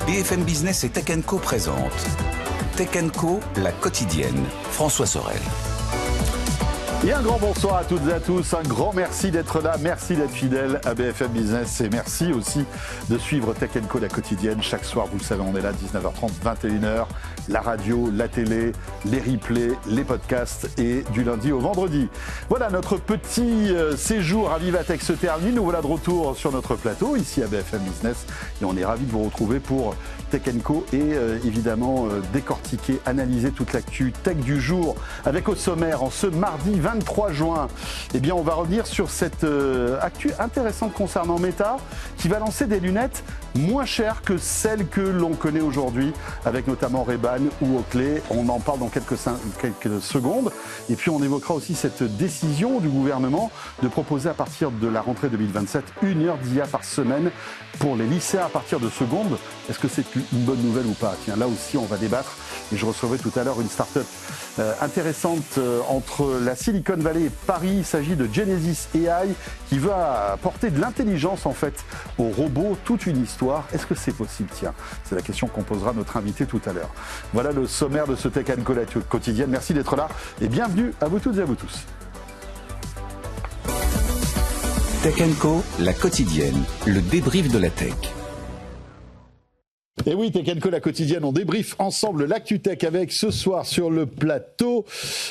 BFM Business et Tech Co présente Tech Co, la quotidienne. François Sorel. Et un grand bonsoir à toutes et à tous, un grand merci d'être là, merci d'être fidèles à BFM Business et merci aussi de suivre Tech Co la quotidienne. Chaque soir, vous le savez, on est là 19h30, 21h, la radio, la télé, les replays, les podcasts et du lundi au vendredi. Voilà, notre petit séjour à Vivatech se termine. Nous voilà de retour sur notre plateau ici à BFM Business et on est ravis de vous retrouver pour Tech Co et évidemment décortiquer, analyser toute l'actu tech du jour avec au sommaire en ce mardi 23 juin. Eh bien, on va revenir sur cette actu intéressante concernant Meta qui va lancer des lunettes moins chères que celles que l'on connaît aujourd'hui avec notamment Ray-Ban ou Oakley. On en parle dans quelques secondes. Et puis, on évoquera aussi cette décision du gouvernement de proposer à partir de la rentrée 2027 1 heure d'IA par semaine pour les lycéens à partir de seconde. Est-ce que c'est une bonne nouvelle ou pas? Tiens, là aussi, on va débattre. Et je recevrai tout à l'heure une start-up intéressante entre la Silicon Valley et Paris. Il s'agit de Genesis AI qui veut apporter de l'intelligence en fait aux robots, toute une histoire. Est-ce que c'est possible? Tiens, c'est la question qu'on posera à notre invité tout à l'heure. Voilà le sommaire de ce Tech Co la quotidienne. Merci d'être là et bienvenue à vous toutes et à vous tous. Tech Co, la quotidienne, le débrief de la tech. Et oui, Tech Co la quotidienne, on débriefe ensemble l'actu tech avec ce soir sur le plateau.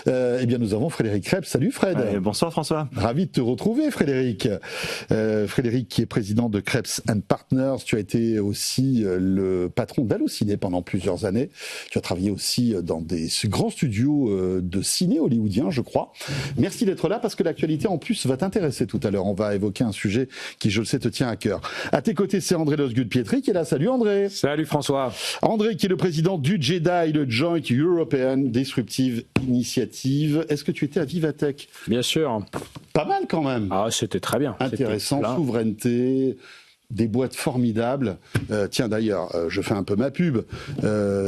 Eh bien, nous avons Frédéric Krebs. Salut Fred. Bonsoir François. Ravi de te retrouver Frédéric. Frédéric qui est président de Krebs & Partners. Tu as été aussi le patron d'Allociné pendant plusieurs années. Tu as travaillé aussi dans des grands studios de ciné hollywoodiens, je crois. Merci d'être là parce que l'actualité en plus va t'intéresser tout à l'heure. On va évoquer un sujet qui, je le sais, te tient à cœur. À tes côtés, c'est André Losgut-Pietri qui est là. Salut André. Salut François. André qui est le président du JEDI, le Joint European Disruptive Initiative. Est-ce que tu étais à Vivatech? Bien sûr. Pas mal quand même. Ah, c'était très bien. Intéressant, souveraineté, des boîtes formidables. Tiens d'ailleurs, je fais un peu ma pub.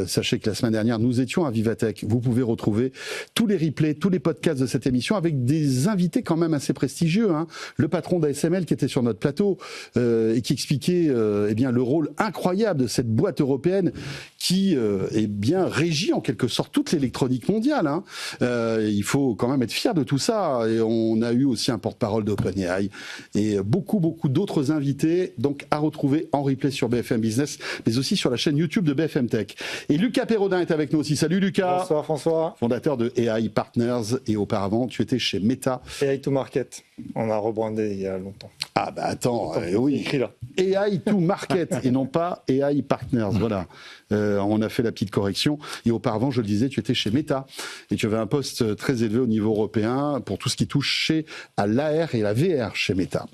Sachez que la semaine dernière, nous étions à Vivatech. Vous pouvez retrouver tous les replays, tous les podcasts de cette émission avec des invités quand même assez prestigieux. Hein. Le patron d'ASML qui était sur notre plateau et qui expliquait eh bien le rôle incroyable de cette boîte européenne qui eh bien régit en quelque sorte toute l'électronique mondiale. Hein. Il faut quand même être fier de tout ça. Et on a eu aussi un porte-parole d'OpenAI et beaucoup d'autres invités. Donc à retrouver en replay sur BFM Business, mais aussi sur la chaîne YouTube de BFM Tech. Et Lucas Perrodin est avec nous aussi. Salut Lucas. Bonsoir François. Fondateur de AI Partners et auparavant tu étais chez Meta. AI to Market. On a rebrandé il y a longtemps. Ah bah attends, oui. Écrit là. AI to Market et non pas AI Partners. Voilà. On a fait la petite correction. Et auparavant, je le disais, tu étais chez Meta et tu avais un poste très élevé au niveau européen pour tout ce qui touche à l'AR et la VR chez Meta.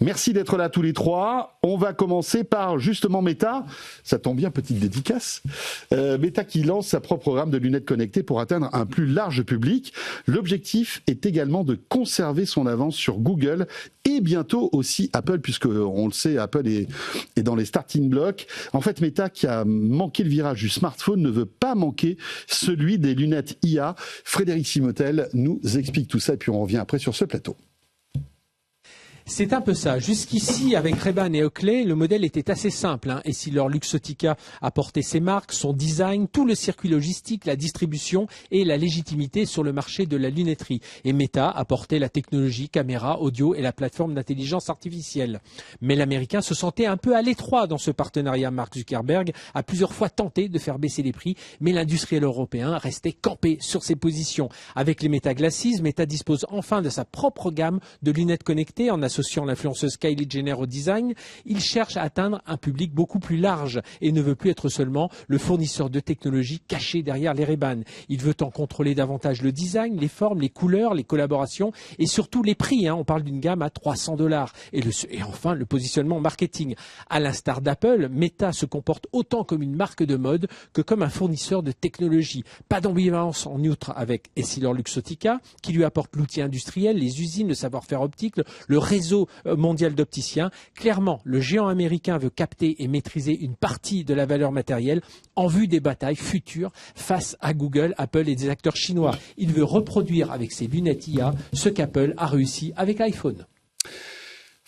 Merci d'être là tous les trois. On va commencer par justement Meta. Ça tombe bien, petite dédicace. Meta qui lance sa propre gamme de lunettes connectées pour atteindre un plus large public. L'objectif est également de conserver son avance sur Google et bientôt aussi Apple, puisque on le sait, Apple est dans les starting blocks. En fait, Meta qui a manqué le virage du smartphone ne veut pas manquer celui des lunettes IA. Frédéric Simotel nous explique tout ça et puis on revient après sur ce plateau. C'est un peu ça. Jusqu'ici, avec Ray-Ban et Oakley, le modèle était assez simple. Essilor Luxottica apportait ses marques, son design, tout le circuit logistique, la distribution et la légitimité sur le marché de la lunetterie. Et Meta apportait la technologie, caméra, audio et la plateforme d'intelligence artificielle. Mais l'Américain se sentait un peu à l'étroit dans ce partenariat. Mark Zuckerberg a plusieurs fois tenté de faire baisser les prix, mais l'industriel européen restait campé sur ses positions. Avec les Meta Glasses, Meta dispose enfin de sa propre gamme de lunettes connectées en associant l'influenceuse Kylie Jenner au design. Il cherche à atteindre un public beaucoup plus large et ne veut plus être seulement le fournisseur de technologie caché derrière les Ray-Ban. Il veut en contrôler davantage le design, les formes, les couleurs, les collaborations et surtout les prix. On parle d'une gamme à $300 et enfin le positionnement marketing. À l'instar d'Apple, Meta se comporte autant comme une marque de mode que comme un fournisseur de technologie. Pas d'ambivalence en outre avec Essilor Luxottica qui lui apporte l'outil industriel, les usines, le savoir-faire optique, le réseau mondial d'opticiens. Clairement, le géant américain veut capter et maîtriser une partie de la valeur matérielle en vue des batailles futures face à Google, Apple et des acteurs chinois. Il veut reproduire avec ses lunettes IA ce qu'Apple a réussi avec l'iPhone.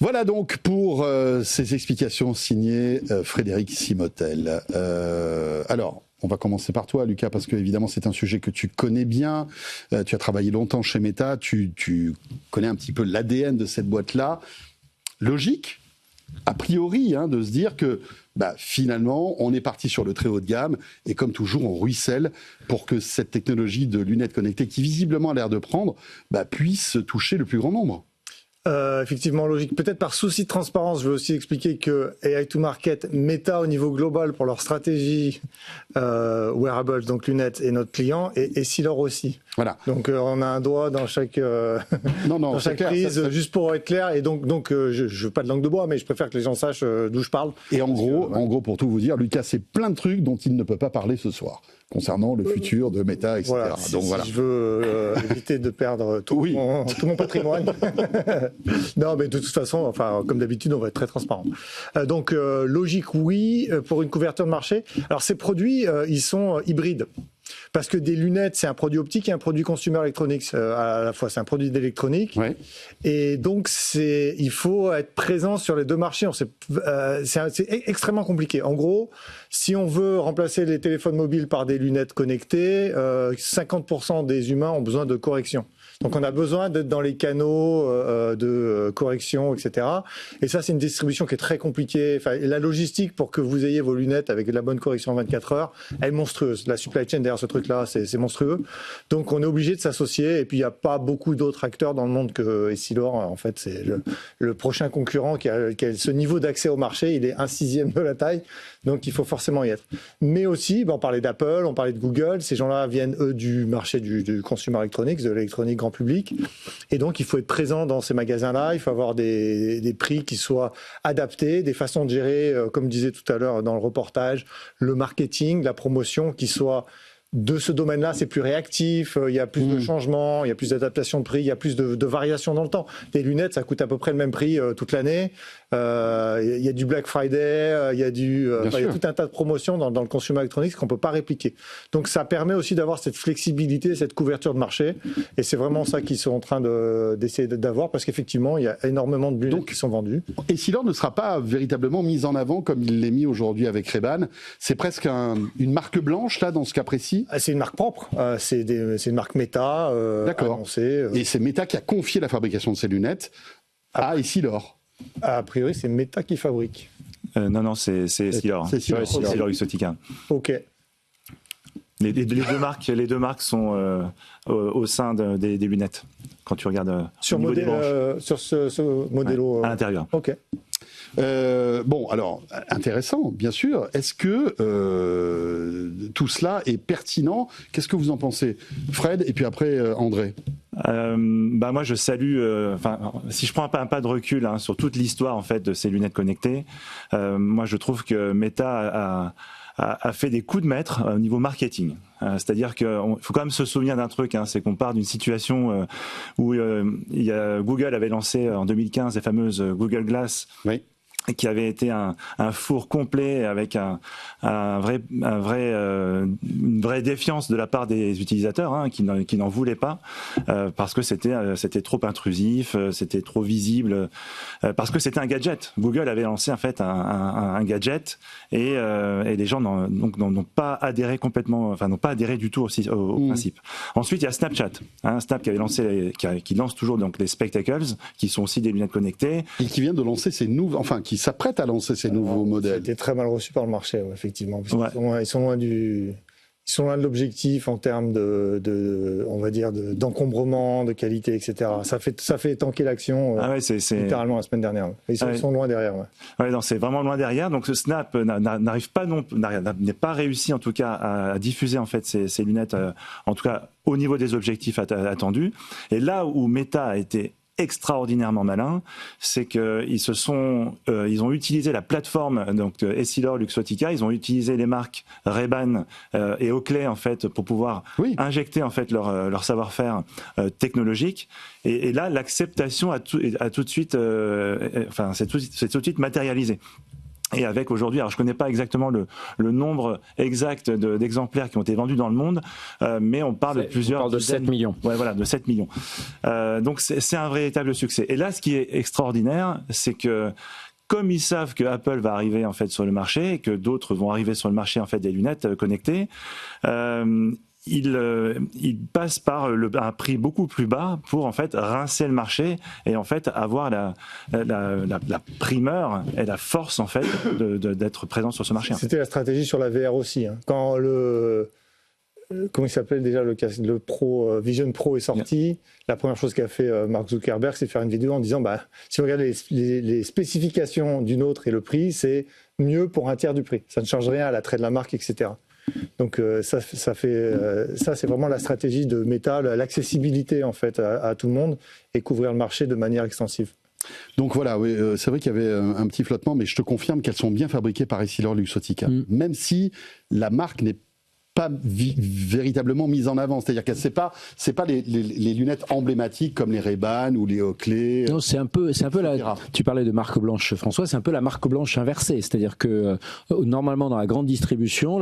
Voilà donc pour ces explications signées Frédéric Simotel. Alors, on va commencer par toi, Lucas, parce que évidemment c'est un sujet que tu connais bien. Tu as travaillé longtemps chez Meta, tu connais un petit peu l'ADN de cette boîte-là. Logique, a priori, de se dire que finalement, on est parti sur le très haut de gamme et comme toujours, on ruisselle pour que cette technologie de lunettes connectées, qui visiblement a l'air de prendre, puisse toucher le plus grand nombre. Effectivement, logique. Peut-être par souci de transparence, je veux aussi expliquer que AI to Market, Meta au niveau global pour leur stratégie wearables, donc lunettes, et notre client, et Essilor aussi. Voilà. Donc on a un doigt dans chaque dans chaque clair, prise, juste pour être clair. Et donc je veux pas de langue de bois, mais je préfère que les gens sachent d'où je parle. Et en gros, pour tout vous dire, Lucas, c'est plein de trucs dont il ne peut pas parler ce soir concernant le futur de Meta, etc. Voilà, Donc voilà. Si je veux éviter de perdre tout mon patrimoine. Non, mais de toute façon, comme d'habitude, on va être très transparent. Donc logique, oui, pour une couverture de marché. Alors ces produits, ils sont hybrides. Parce que des lunettes, c'est un produit optique et un produit consumer electronics à la fois. C'est un produit d'électronique. Ouais. Et donc, il faut être présent sur les deux marchés. C'est extrêmement compliqué. En gros, si on veut remplacer les téléphones mobiles par des lunettes connectées, 50% des humains ont besoin de correction. Donc on a besoin d'être dans les canaux de correction, etc. Et ça, c'est une distribution qui est très compliquée. La logistique pour que vous ayez vos lunettes avec de la bonne correction en 24 heures, elle est monstrueuse. La supply chain derrière ce truc-là, c'est monstrueux. Donc on est obligé de s'associer. Et puis il n'y a pas beaucoup d'autres acteurs dans le monde que Essilor. En fait, c'est le prochain concurrent qui a ce niveau d'accès au marché. Il est 1/6 de la taille. Donc il faut forcément y être. Mais aussi, on parlait d'Apple, on parlait de Google. Ces gens-là viennent, eux, du marché du consumer electronics, de l'électronique grand public. Et donc, il faut être présent dans ces magasins-là. Il faut avoir des prix qui soient adaptés, des façons de gérer, comme je disais tout à l'heure dans le reportage, le marketing, la promotion qui soit de ce domaine-là, c'est plus réactif, il y a plus de changements, il y a plus d'adaptation de prix, il y a plus de variations dans le temps. Des lunettes, ça coûte à peu près le même prix toute l'année. Il y a du Black Friday, il y a tout un tas de promotions dans le consumer electronics qu'on peut pas répliquer. Donc ça permet aussi d'avoir cette flexibilité, cette couverture de marché. Et c'est vraiment ça qu'ils sont en train d'essayer d'avoir, parce qu'effectivement, il y a énormément de lunettes qui sont vendues. Et Essilor ne sera pas véritablement mise en avant comme il l'est mis aujourd'hui avec Ray-Ban. C'est presque une marque blanche, là, dans ce cas précis. C'est une marque propre. C'est une marque Meta. D'accord. Annoncée. Et c'est Meta qui a confié la fabrication de ces lunettes à Essilor. A priori, c'est Meta qui fabrique. Non, c'est Essilor. C'est Essilor Luxottica. Ok. Les deux marques sont au sein des lunettes. Quand tu regardes sur ce modèle à l'intérieur. Ok. Bon, alors, intéressant, bien sûr. Est-ce que tout cela est pertinent? Qu'est-ce que vous en pensez, Fred, et puis après André? Moi, je salue. Si je prends un pas de recul sur toute l'histoire en fait de ces lunettes connectées, moi, je trouve que Meta a fait des coups de maître au niveau marketing. C'est-à-dire qu'il faut quand même se souvenir d'un truc, c'est qu'on part d'une situation où Google avait lancé en 2015 les fameuses Google Glass. Oui. Qui avait été un four complet avec une vraie défiance de la part des utilisateurs qui n'en voulaient pas parce que c'était trop intrusif, c'était trop visible, parce que c'était un gadget. Google avait lancé en fait un gadget et les gens n'ont pas adhéré complètement, n'ont pas adhéré du tout au principe. Ensuite, il y a Snapchat, Snap qui avait lancé, qui lance toujours donc les Spectacles, qui sont aussi des lunettes connectées et qui vient de lancer ces nouveaux, qui s'apprête à lancer ces nouveaux modèles. C'était très mal reçu par le marché, effectivement. Parce qu'ils sont loin de l'objectif en termes on va dire, d'encombrement, de qualité, etc. Ça fait tanker l'action littéralement la semaine dernière. Ils sont loin derrière. Non, c'est vraiment loin derrière. Donc ce Snap n'est pas réussi en tout cas à diffuser en fait ces lunettes, en tout cas au niveau des objectifs attendus. Et là où Meta a été extraordinairement malin, c'est que ils ont utilisé la plateforme donc Essilor Luxottica, ils ont utilisé les marques Ray-Ban et Oakley en fait pour pouvoir injecter en fait leur savoir-faire technologique. Et là, l'acceptation a tout de suite, c'est tout de suite matérialisé. Et avec aujourd'hui, alors je connais pas exactement le nombre exact d'exemplaires qui ont été vendus dans le monde, mais on parle de plusieurs. On parle de 7 millions. Ouais, voilà, de 7 millions. Donc c'est un véritable succès. Et là, ce qui est extraordinaire, c'est que comme ils savent que Apple va arriver en fait sur le marché et que d'autres vont arriver sur le marché en fait des lunettes connectées, il passe par un prix beaucoup plus bas pour en fait rincer le marché et en fait avoir la primeur et la force en fait d'être présent sur ce marché. C'était la stratégie sur la VR aussi. Hein. Quand comment il s'appelle déjà le Pro Vision Pro est sorti, la première chose qu'a fait Mark Zuckerberg, c'est faire une vidéo en disant si on regarde les spécifications d'une autre et le prix, c'est mieux pour un tiers du prix. Ça ne change rien à l'attrait de la marque, etc. Donc ça c'est vraiment la stratégie de Meta, l'accessibilité en fait à tout le monde et couvrir le marché de manière extensive. Donc voilà, oui, c'est vrai qu'il y avait un petit flottement, mais je te confirme qu'elles sont bien fabriquées par Essilor-Luxottica, même si la marque n'est pas véritablement mise en avant, c'est-à-dire que c'est pas les lunettes emblématiques comme les Ray-Ban ou les Oakley. Non, c'est un peu tu parlais de marque blanche, François, c'est un peu la marque blanche inversée, c'est-à-dire que normalement dans la grande distribution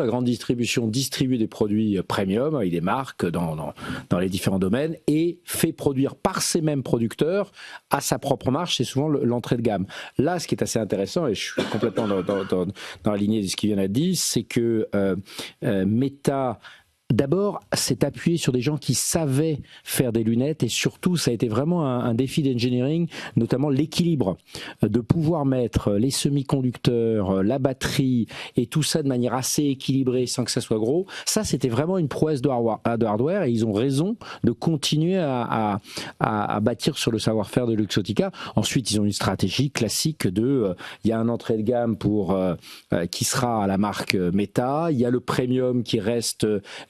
distribue des produits premium avec des marques dans les différents domaines et fait produire par ces mêmes producteurs à sa propre marge, c'est souvent l'entrée de gamme. Là, ce qui est assez intéressant, et je suis complètement dans la lignée de ce qu'il vient d'être dit, c'est que Meta d'abord s'est appuyé sur des gens qui savaient faire des lunettes et surtout ça a été vraiment un défi d'engineering, notamment l'équilibre, de pouvoir mettre les semi-conducteurs, la batterie et tout ça de manière assez équilibrée sans que ça soit gros. Ça c'était vraiment une prouesse de hardware et ils ont raison de continuer à bâtir sur le savoir-faire de Luxottica. Ensuite ils ont une stratégie classique il y a un entrée de gamme qui sera à la marque Meta, il y a le premium qui reste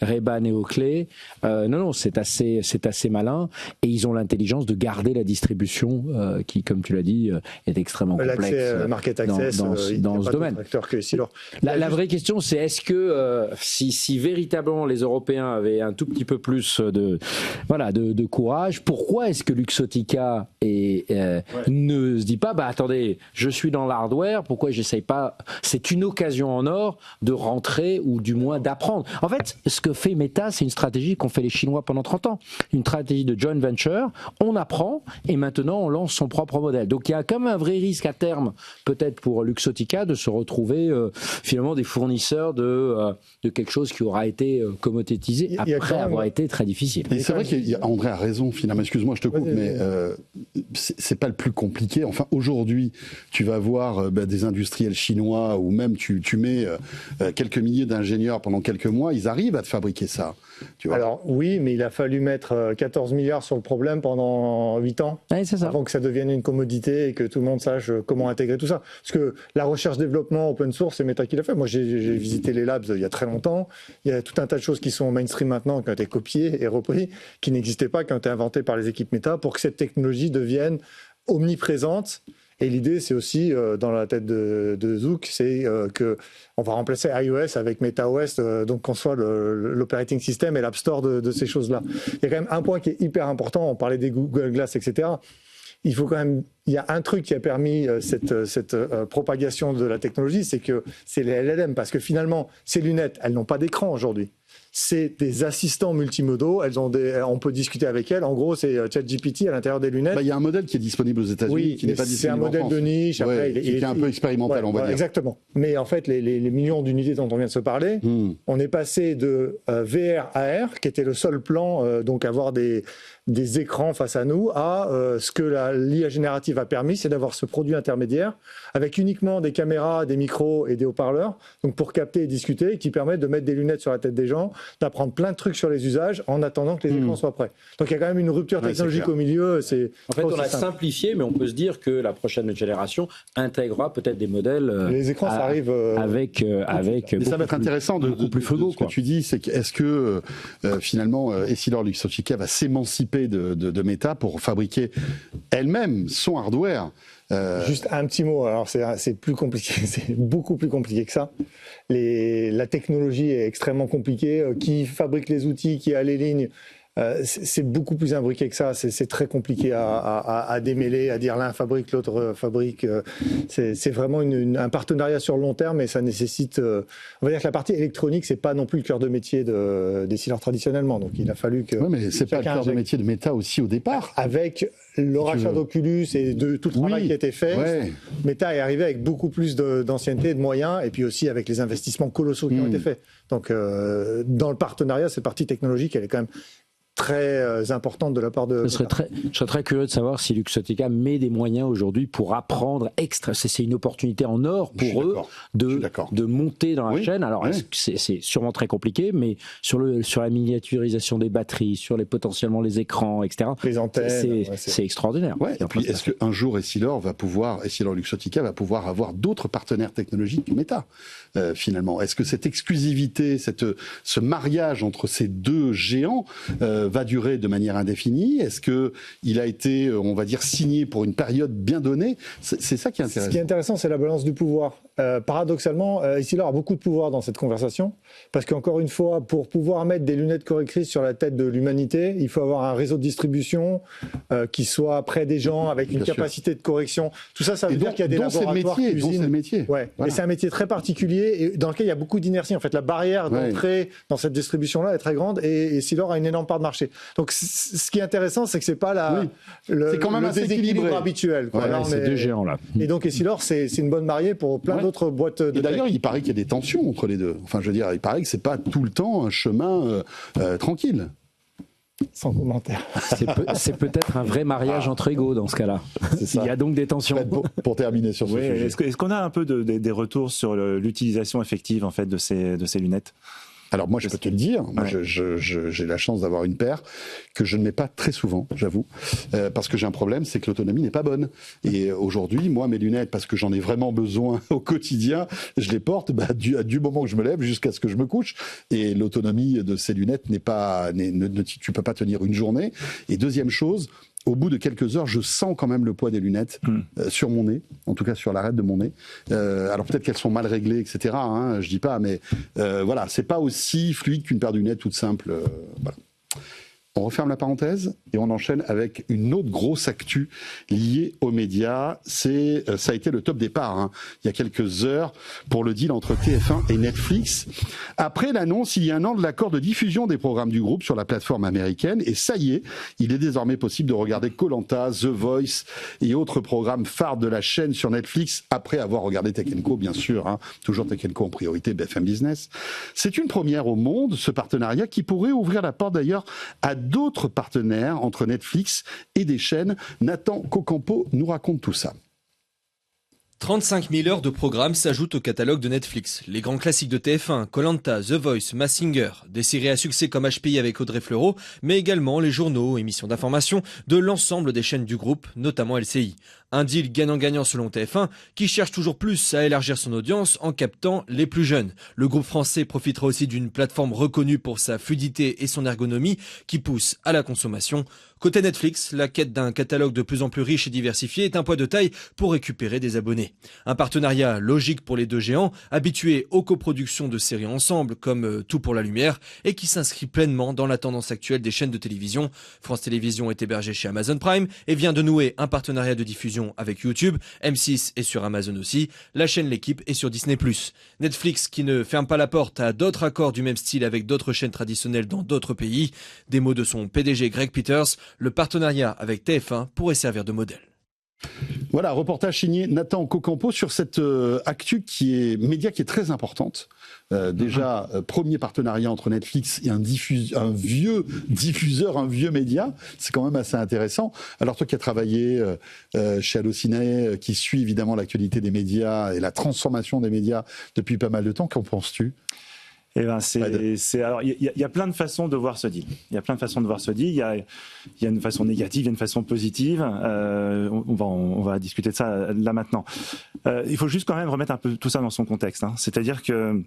Ray-Ban et Oakley. Non, c'est assez malin et ils ont l'intelligence de garder la distribution qui, comme tu l'as dit, est extrêmement complexe. Market access, dans ce domaine. La vraie question, c'est est-ce que si véritablement les Européens avaient un tout petit peu plus de courage, pourquoi est-ce que Luxottica ne se dit pas attendez, je suis dans l'hardware, pourquoi j'essaye pas? C'est une occasion en or de rentrer ou du moins d'apprendre. En fait, ce que fait Meta, c'est une stratégie qu'ont fait les Chinois pendant 30 ans. Une stratégie de joint venture, on apprend et maintenant on lance son propre modèle. Donc il y a quand même un vrai risque à terme, peut-être pour Luxottica, de se retrouver finalement des fournisseurs de quelque chose qui aura été commodétisé après avoir été très difficile. Et c'est vrai qu'André a raison finalement, excuse-moi je te coupe, mais c'est pas le plus compliqué. Enfin aujourd'hui, tu vas voir des industriels chinois ou même tu mets quelques milliers d'ingénieurs pendant quelques mois, ils arrivent à te fabriquer ça. Tu vois. Alors oui, mais il a fallu mettre 14 milliards sur le problème pendant 8 ans avant que ça devienne une commodité et que tout le monde sache comment intégrer tout ça. Parce que la recherche-développement open source, c'est Meta qui l'a fait. Moi, j'ai visité les labs il y a très longtemps. Il y a tout un tas de choses qui sont mainstream maintenant, qui ont été copiées et repris, qui n'existaient pas, qui ont été inventées par les équipes Meta pour que cette technologie devienne omniprésente. Et l'idée, c'est aussi, dans la tête de Zouk, c'est qu'on va remplacer iOS avec MetaOS, donc qu'on soit l'operating system et l'App Store de ces choses-là. Il y a quand même un point qui est hyper important, on parlait des Google Glass, etc. Il y a un truc qui a permis cette propagation de la technologie, c'est les LLM, parce que finalement, ces lunettes, elles n'ont pas d'écran aujourd'hui. C'est des assistants multimodaux. On peut discuter avec elles. En gros, c'est ChatGPT à l'intérieur des lunettes. Il y a un modèle qui est disponible aux États-Unis, qui n'est pas disponible en France. C'est un modèle de niche. Après, qui est un peu expérimental, on va dire. Exactement. Mais en fait, les millions d'unités dont on vient de se parler, on est passé de VR à AR, qui était le seul plan, donc avoir des écrans face à nous, à ce que l'IA générative a permis, c'est d'avoir ce produit intermédiaire avec uniquement des caméras, des micros et des haut-parleurs, donc pour capter et discuter, qui permettent de mettre des lunettes sur la tête des gens, d'apprendre plein de trucs sur les usages en attendant que les écrans soient prêts. Donc il y a quand même une rupture technologique au milieu. En fait, on a simplifié, mais on peut se dire que la prochaine génération intégrera peut-être des modèles. Les écrans, ça arrive avec. Mais ça va être intéressant de plus frugaux. Ce que tu dis, c'est est-ce que finalement Essilor-Luxottica va s'émanciper de Meta pour fabriquer elle-même son hardware? Juste un petit mot, alors c'est plus compliqué, c'est beaucoup plus compliqué que ça. La technologie est extrêmement compliquée. Qui fabrique les outils, qui a les lignes, c'est beaucoup plus imbriqué que ça. C'est très compliqué à démêler, à dire l'un fabrique, l'autre fabrique. C'est vraiment un partenariat sur le long terme, et ça nécessite. On va dire que la partie électronique, c'est pas non plus le cœur de métier des sealers traditionnellement. Donc il a fallu que. Oui, mais c'est pas le cœur de métier de Meta aussi au départ. Avec le rachat d'Oculus et de tout le travail qui a été fait, Meta est arrivé avec beaucoup plus d'ancienneté, de moyens, et puis aussi avec les investissements colossaux qui ont été faits. Donc dans le partenariat, cette partie technologique, elle est quand même très importante de la part de... Je serais très curieux de savoir si Luxottica met des moyens aujourd'hui pour apprendre extra. C'est une opportunité en or pour eux de monter dans la chaîne. Alors c'est sûrement très compliqué, mais sur la miniaturisation des batteries, sur potentiellement les écrans, etc. Les antennes, c'est extraordinaire. Et puis est-ce qu'un jour Essilor Luxottica va pouvoir avoir d'autres partenaires technologiques que Meta finalement? Est-ce que cette exclusivité, ce mariage entre ces deux géants va durer de manière indéfinie? Est-ce qu'il a été, on va dire, signé pour une période bien donnée? C'est ça qui est intéressant. Ce qui est intéressant, c'est la balance du pouvoir. Paradoxalement, Essilor a beaucoup de pouvoir dans cette conversation, parce qu'encore une fois, pour pouvoir mettre des lunettes correctrices sur la tête de l'humanité, il faut avoir un réseau de distribution qui soit près des gens, avec une capacité de correction. Tout ça, ça veut dire qu'il y a des laboratoires, cuisines. Voilà. Et c'est un métier très particulier, et dans lequel il y a beaucoup d'inertie. En fait, la barrière d'entrée dans cette distribution-là est très grande, et Essilor a une énorme part de marché. Donc, ce qui est intéressant, c'est que c'est pas c'est quand même le assez déséquilibre équilibré. Habituel. Ces deux géants là. Et donc Essilor, c'est une bonne mariée pour plein d'autres boîtes. Et d'ailleurs, il paraît qu'il y a des tensions entre les deux. Enfin, je veux dire, il paraît que c'est pas tout le temps un chemin tranquille. Sans commentaire. C'est peut-être un vrai mariage entre égaux dans ce cas-là. Il y a donc des tensions. Pour terminer sur ce sujet. Est-ce qu'on a un peu des retours sur l'utilisation effective en fait de ces lunettes? Alors moi, je peux te le dire, moi, j'ai la chance d'avoir une paire que je ne mets pas très souvent, j'avoue, parce que j'ai un problème, c'est que l'autonomie n'est pas bonne. Et aujourd'hui, moi, mes lunettes, parce que j'en ai vraiment besoin au quotidien, je les porte du moment que je me lève jusqu'à ce que je me couche. Et l'autonomie de ces lunettes tu peux pas tenir une journée. Et deuxième chose, au bout de quelques heures, je sens quand même le poids des lunettes sur mon nez, en tout cas sur l'arête de mon nez. Alors peut-être qu'elles sont mal réglées, etc. Je dis pas, mais voilà, c'est pas aussi fluide qu'une paire de lunettes toute simple. Voilà. On referme la parenthèse et on enchaîne avec une autre grosse actu liée aux médias. Ça a été le top départ, il y a quelques heures, pour le deal entre TF1 et Netflix. Après l'annonce, il y a un an, de l'accord de diffusion des programmes du groupe sur la plateforme américaine. Et ça y est, il est désormais possible de regarder Koh-Lanta, The Voice et autres programmes phares de la chaîne sur Netflix, après avoir regardé Tech & Co, bien sûr. Toujours Tech & Co en priorité, BFM Business. C'est une première au monde, ce partenariat, qui pourrait ouvrir la porte d'ailleurs à d'autres partenaires entre Netflix et des chaînes. Nathan Cocampo nous raconte tout ça. 35 000 heures de programmes s'ajoutent au catalogue de Netflix. Les grands classiques de TF1, Koh-Lanta, The Voice, Masked Singer, des séries à succès comme HPI avec Audrey Fleurot, mais également les journaux, émissions d'information de l'ensemble des chaînes du groupe, notamment LCI. Un deal gagnant-gagnant selon TF1, qui cherche toujours plus à élargir son audience en captant les plus jeunes. Le groupe français profitera aussi d'une plateforme reconnue pour sa fluidité et son ergonomie, qui pousse à la consommation. Côté Netflix, la quête d'un catalogue de plus en plus riche et diversifié est un poids de taille pour récupérer des abonnés. Un partenariat logique pour les deux géants, habitués aux coproductions de séries ensemble, comme Tout pour la lumière, et qui s'inscrit pleinement dans la tendance actuelle des chaînes de télévision. France Télévisions est hébergé chez Amazon Prime et vient de nouer un partenariat de diffusion avec YouTube. M6 est sur Amazon aussi. La chaîne L'équipe est sur Disney+. Netflix qui ne ferme pas la porte à d'autres accords du même style avec d'autres chaînes traditionnelles dans d'autres pays. Des mots de son PDG Greg Peters. Le partenariat avec TF1 pourrait servir de modèle. Voilà, reportage signé Nathan Cocampo sur cette actu média qui est très importante. Déjà, premier partenariat entre Netflix et un vieux diffuseur, un vieux média, c'est quand même assez intéressant. Alors toi qui as travaillé chez Allociné, qui suit évidemment l'actualité des médias et la transformation des médias depuis pas mal de temps, qu'en penses-tu ? Alors, il y a plein de façons de voir ce deal. Il y a une façon négative, il y a une façon positive. On va discuter de ça là maintenant. Il faut juste quand même remettre un peu tout ça dans son contexte. C'est-à-dire que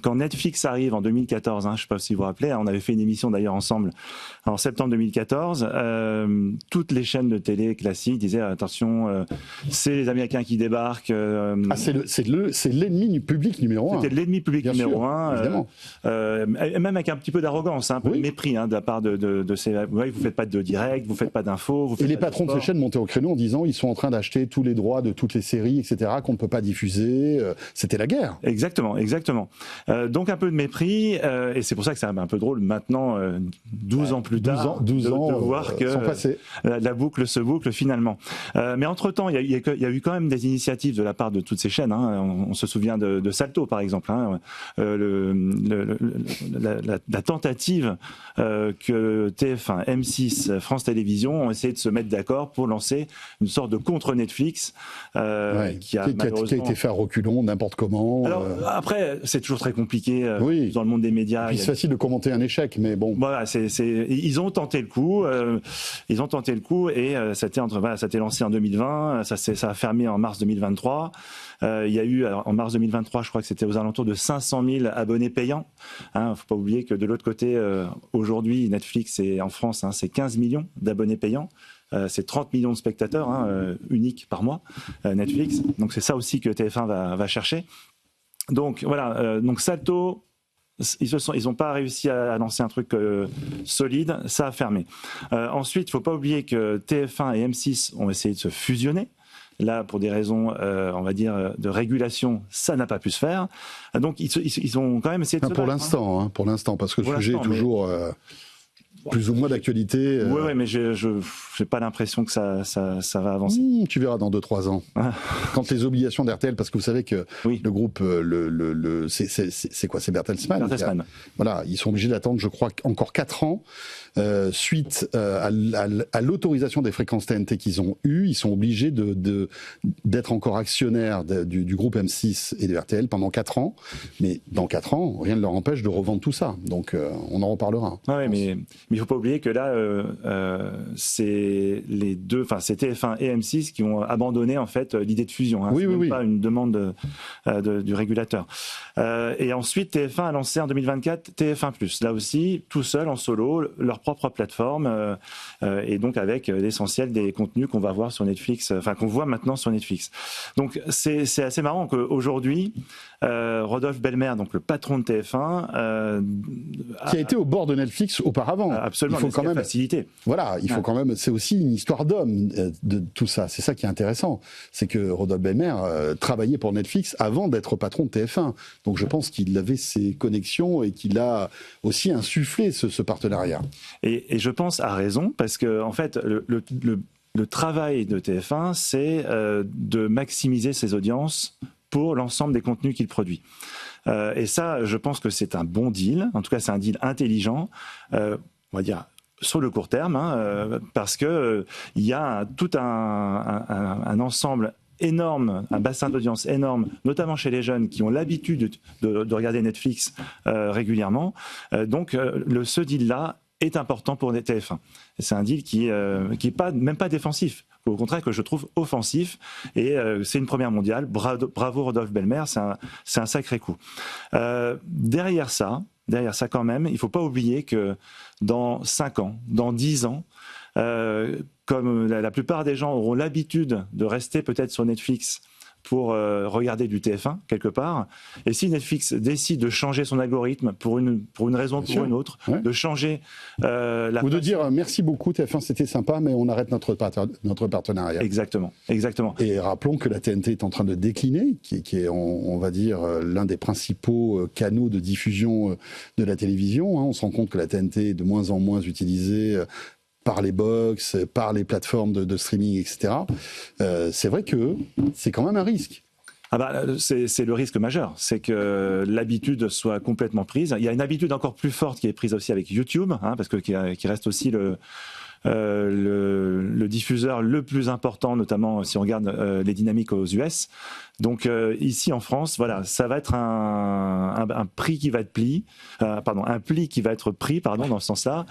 quand Netflix arrive en 2014, je ne sais pas si vous vous rappelez, on avait fait une émission d'ailleurs ensemble en septembre 2014, toutes les chaînes de télé classiques disaient attention, c'est les Américains qui débarquent. C'est l'ennemi du public numéro 1. C'était l'ennemi public numéro 1, évidemment. Même avec un petit peu d'arrogance, un peu de mépris de la part de ces... Ouais, vous ne faites pas de direct, vous ne faites pas d'infos. Et les patrons de ces chaînes montaient au créneau en disant ils sont en train d'acheter tous les droits de toutes les séries, etc., qu'on ne peut pas diffuser. C'était la guerre. Exactement. Donc un peu de mépris, et c'est pour ça que c'est un peu drôle maintenant, 12 ans plus tard, 12 ans, de voir que la boucle se boucle finalement. Mais entre-temps, il y a eu quand même des initiatives de la part de toutes ces chaînes. On se souvient de Salto, par exemple. La tentative que TF1, M6, France Télévisions ont essayé de se mettre d'accord pour lancer une sorte de contre-Netflix qui a été fait à reculons, n'importe comment. Alors, après, c'est toujours très compliqué dans le monde des médias. C'est facile de commenter un échec, mais bon. Voilà, ils ont tenté le coup. Et ça a été lancé en 2020. Ça a fermé en mars 2023. Il y a eu, en mars 2023, je crois que c'était aux alentours de 500 000 abonnés payants. Faut pas oublier que de l'autre côté, aujourd'hui, Netflix en France, c'est 15 millions d'abonnés payants. C'est 30 millions de spectateurs uniques par mois, Netflix. Donc c'est ça aussi que TF1 va chercher. Donc voilà, donc Salto, ils n'ont pas réussi à lancer un truc solide, ça a fermé. Ensuite, il ne faut pas oublier que TF1 et M6 ont essayé de se fusionner. Là, pour des raisons, on va dire, de régulation, ça n'a pas pu se faire. Donc ils ont quand même essayé de se battre. Pour l'instant, parce que le sujet est toujours... plus ou moins d'actualité. Oui, mais je n'ai pas l'impression que ça va avancer. Tu verras dans 2-3 ans. Quand les obligations d'RTL, parce que vous savez que le groupe, c'est quoi? C'est Bertelsmann. Voilà, ils sont obligés d'attendre, je crois, encore 4 ans. Suite à l'autorisation des fréquences TNT qu'ils ont eues, ils sont obligés d'être encore actionnaires du groupe M6 et de RTL pendant 4 ans. Mais dans 4 ans, rien ne leur empêche de revendre tout ça. Donc, on en reparlera. Oui, mais il ne faut pas oublier que là, c'est les deux, enfin, c'est TF1 et M6 qui ont abandonné en fait l'idée de fusion. C'est pas une demande du régulateur. Et ensuite, TF1 a lancé en 2024 TF1+. Là aussi, tout seul, en solo, leur propre plateforme, et donc avec l'essentiel des contenus qu'on va voir sur Netflix, enfin qu'on voit maintenant sur Netflix. Donc c'est assez marrant qu'aujourd'hui, Rodolphe Belmer, donc le patron de TF1, qui a été au bord de Netflix auparavant. Absolument, il faut quand même faciliter. Voilà, il faut quand même. C'est aussi une histoire d'homme de tout ça. C'est ça qui est intéressant, c'est que Rodolphe Belmer travaillait pour Netflix avant d'être patron de TF1. Donc je pense qu'il avait ses connexions et qu'il a aussi insufflé ce partenariat. Et je pense à raison, parce que en fait le travail de TF1, c'est de maximiser ses audiences pour l'ensemble des contenus qu'il produit. Et ça, je pense que c'est un bon deal. En tout cas, c'est un deal intelligent. On va dire sur le court terme, parce que il y a tout un ensemble énorme, un bassin d'audience énorme, notamment chez les jeunes qui ont l'habitude de regarder Netflix régulièrement. Donc, ce deal-là est important pour les TF1. C'est un deal qui est même pas défensif. Au contraire, que je trouve offensif, et c'est une première mondiale. Bravo Rodolphe Belmer, c'est un sacré coup. Derrière ça quand même, il ne faut pas oublier que dans 5 ans, dans 10 ans, comme la plupart des gens auront l'habitude de rester peut-être sur Netflix pour regarder du TF1 quelque part, et si Netflix décide de changer son algorithme pour une raison ou pour une autre, de changer ou de dire merci beaucoup TF1, c'était sympa, mais on arrête notre partenariat. Exactement. Et rappelons que la TNT est en train de décliner, qui est on va dire l'un des principaux canaux de diffusion de la télévision. On se rend compte que la TNT est de moins en moins utilisée par les box, par les plateformes de streaming, etc. C'est vrai que c'est quand même un risque. C'est le risque majeur, c'est que l'habitude soit complètement prise. Il y a une habitude encore plus forte qui est prise aussi avec YouTube, parce que qui reste aussi le diffuseur le plus important, notamment si on regarde les dynamiques aux US. Donc ici en France, voilà, ça va être un prix qui va être un pli qui va être pris, dans ce sens-là.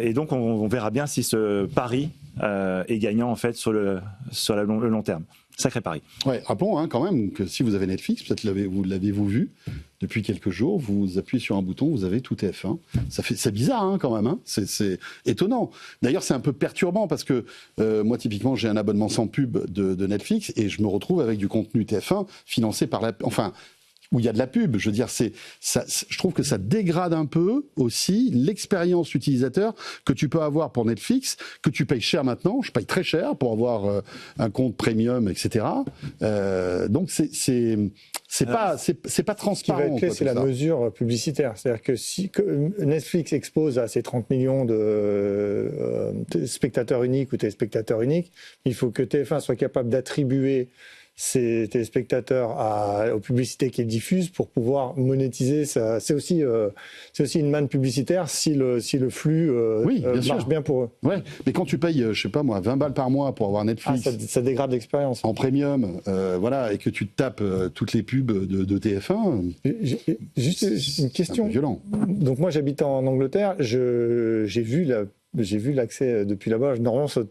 Et donc on verra bien si ce pari est gagnant en fait sur le long terme. Sacré pari. Ouais, rappelons quand même que si vous avez Netflix, peut-être l'avez-vous vu, depuis quelques jours, vous appuyez sur un bouton, vous avez tout TF1. C'est bizarre quand même, c'est étonnant. D'ailleurs, c'est un peu perturbant parce que moi, typiquement, j'ai un abonnement sans pub de Netflix et je me retrouve avec du contenu TF1 financé par où il y a de la pub. Je veux dire, je trouve que ça dégrade un peu aussi l'expérience utilisateur que tu peux avoir pour Netflix, que tu payes cher maintenant. Je paye très cher pour avoir un compte premium, etc. Donc c'est pas transparent. Ce qui va être clé, c'est la mesure publicitaire. C'est-à-dire que si Netflix expose à ses 30 millions de spectateurs uniques ou téléspectateurs uniques, il faut que TF1 soit capable d'attribuer ces téléspectateurs aux publicités qu'ils diffusent pour pouvoir monétiser ça. C'est aussi une manne publicitaire si le flux marche bien pour eux. Ouais, mais quand tu payes, je sais pas moi, 20 balles par mois pour avoir Netflix, ça dégrade l'expérience. En premium, voilà, et que tu te tapes toutes les pubs de TF1. Juste une question. C'est un peu violent. Donc moi j'habite en Angleterre, j'ai vu l'accès depuis là-bas. Normalement, ça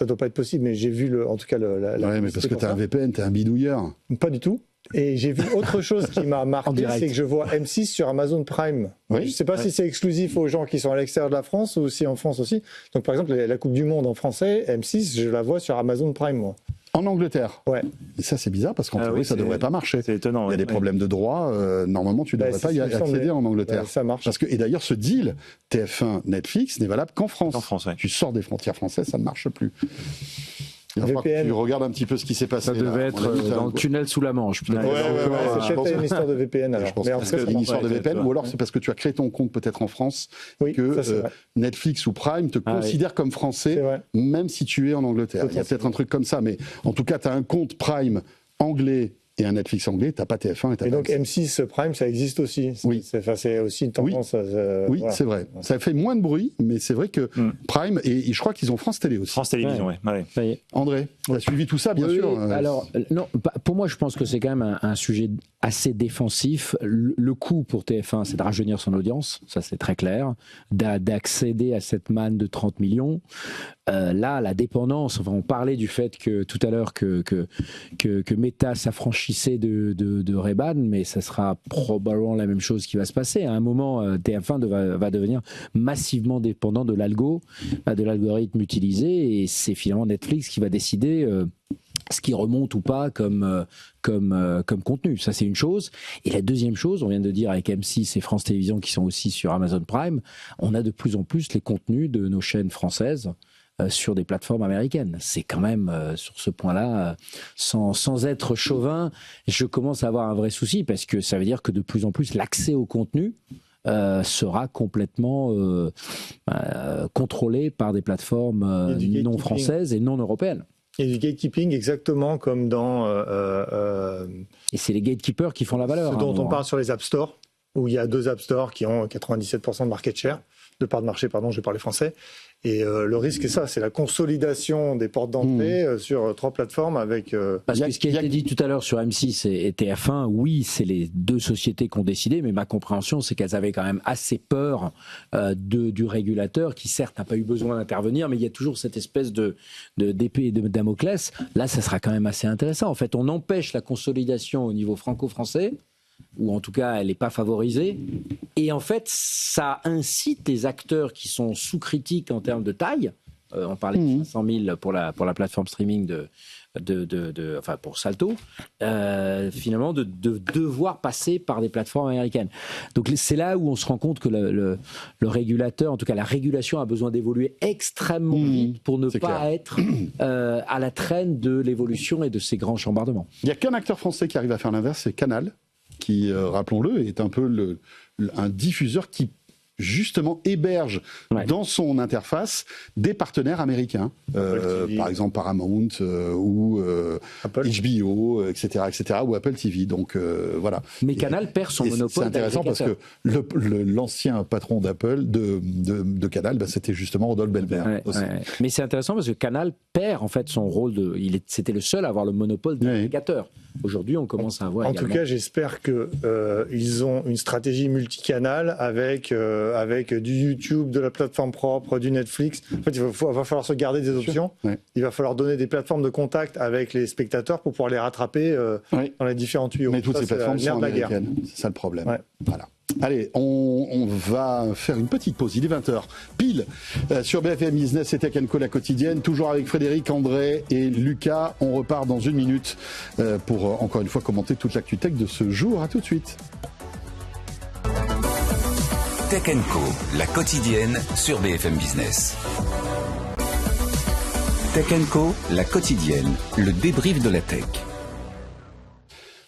doit pas être possible, mais j'ai vu en tout cas ouais, mais parce que t'as un VPN, t'es un bidouilleur. Pas du tout. Et j'ai vu autre chose qui m'a marqué, c'est que je vois M6 sur Amazon Prime. Oui, je sais pas si c'est exclusif aux gens qui sont à l'extérieur de la France ou si en France aussi. Donc par exemple, la Coupe du Monde en français, M6, je la vois sur Amazon Prime, moi. En Angleterre. Ouais. Et ça, c'est bizarre parce qu'en théorie, ça devrait pas marcher. C'est étonnant. Il y a des problèmes de droit. Normalement, tu ne devrais pas y accéder en Angleterre. Ça marche. Et d'ailleurs, ce deal TF1 Netflix n'est valable qu'en France. En France, ouais. Tu sors des frontières françaises, ça ne marche plus. Il va falloir que tu regardes un petit peu ce qui s'est passé. Ça devait être dans le tunnel sous la Manche. C'est peut-être une histoire de VPN. Alors. Je pense que c'est une histoire de VPN, ou alors c'est parce que tu as créé ton compte peut-être en France, que Netflix ou Prime te considère comme français, même si tu es en Angleterre. Il y a peut-être un truc comme ça, mais en tout cas, tu as un compte Prime anglais et un Netflix anglais, t'as pas TF1 et t'as pas. Et donc M6 Prime, ça existe aussi. Oui. C'est aussi une tendance. Oui, voilà. C'est vrai. Ça fait moins de bruit, mais c'est vrai que Prime, et je crois qu'ils ont France Télé aussi. France Télévisions, oui. André, tu as suivi tout ça, bien sûr. Alors, non, pour moi, je pense que c'est quand même un sujet assez défensif. Le coût pour TF1, c'est de rajeunir son audience, ça c'est très clair, d'accéder à cette manne de 30 millions. Là, la dépendance, on parlait du fait que tout à l'heure que Meta s'affranchissait de Ray-Ban, mais ça sera probablement la même chose qui va se passer. À un moment, TF1 va devenir massivement dépendant de l'algorithme utilisé, et c'est finalement Netflix qui va décider ce qui remonte ou pas comme contenu. Ça, c'est une chose. Et la deuxième chose, on vient de dire avec M6 et France Télévisions qui sont aussi sur Amazon Prime, on a de plus en plus les contenus de nos chaînes françaises sur des plateformes américaines. C'est quand même, sur ce point-là, sans être chauvin, je commence à avoir un vrai souci parce que ça veut dire que de plus en plus l'accès au contenu sera complètement contrôlé par des plateformes non françaises et non européennes. Il y a du gatekeeping exactement comme dans... Et c'est les gatekeepers qui font la valeur. Ce dont on parle sur les App Store, où il y a 2 App Store qui ont 97% de market share, de part de marché, pardon, je vais parler français. Et le risque, c'est ça, c'est la consolidation des portes d'entrée sur 3 plateformes avec... Parce que ce qui a été dit tout à l'heure sur M6 et TF1, oui, c'est les 2 sociétés qui ont décidé, mais ma compréhension, c'est qu'elles avaient quand même assez peur du régulateur, qui certes n'a pas eu besoin d'intervenir, mais il y a toujours cette espèce d'épée de Damoclès. Là, ça sera quand même assez intéressant. En fait, on empêche la consolidation au niveau franco-français, ou en tout cas elle n'est pas favorisée, et en fait ça incite les acteurs qui sont sous critique en termes de taille, on parlait de 500 000 pour la plateforme streaming enfin pour Salto, finalement de devoir passer par des plateformes américaines. Donc c'est là où on se rend compte que le régulateur, en tout cas la régulation, a besoin d'évoluer extrêmement vite pour ne pas être à la traîne de l'évolution et de ces grands chambardements. Il n'y a qu'un acteur français qui arrive à faire l'inverse, c'est Canal, qui, rappelons-le, est un peu un diffuseur qui justement héberge dans son interface des partenaires américains, par exemple Paramount ou HBO, etc., ou Apple TV. Donc voilà. Mais Canal perd son monopole. C'est intéressant parce que l'ancien patron d'Apple, de Canal, c'était justement Rodolphe Belmer. Mais c'est intéressant parce que Canal perd en fait son rôle c'était le seul à avoir le monopole des agrégateurs. Aujourd'hui, on commence à avoir. En tout cas, j'espère qu'ils ont une stratégie multicanal avec avec du YouTube, de la plateforme propre, du Netflix. En fait, il va falloir se garder des options. Ouais. Il va falloir donner des plateformes de contact avec les spectateurs pour pouvoir les rattraper dans les différents tuyaux. Mais toutes ces plateformes sont américaines. C'est ça le problème. Ouais. Voilà. Allez, on va faire une petite pause. Il est 20h, pile, sur BFM Business et Tech & Co, la quotidienne. Toujours avec Frédéric, André et Lucas. On repart dans 1 minute pour, encore une fois, commenter toute l'actu tech de ce jour. À tout de suite. Tech & Co, la quotidienne sur BFM Business. Tech & Co, la quotidienne, le débrief de la tech.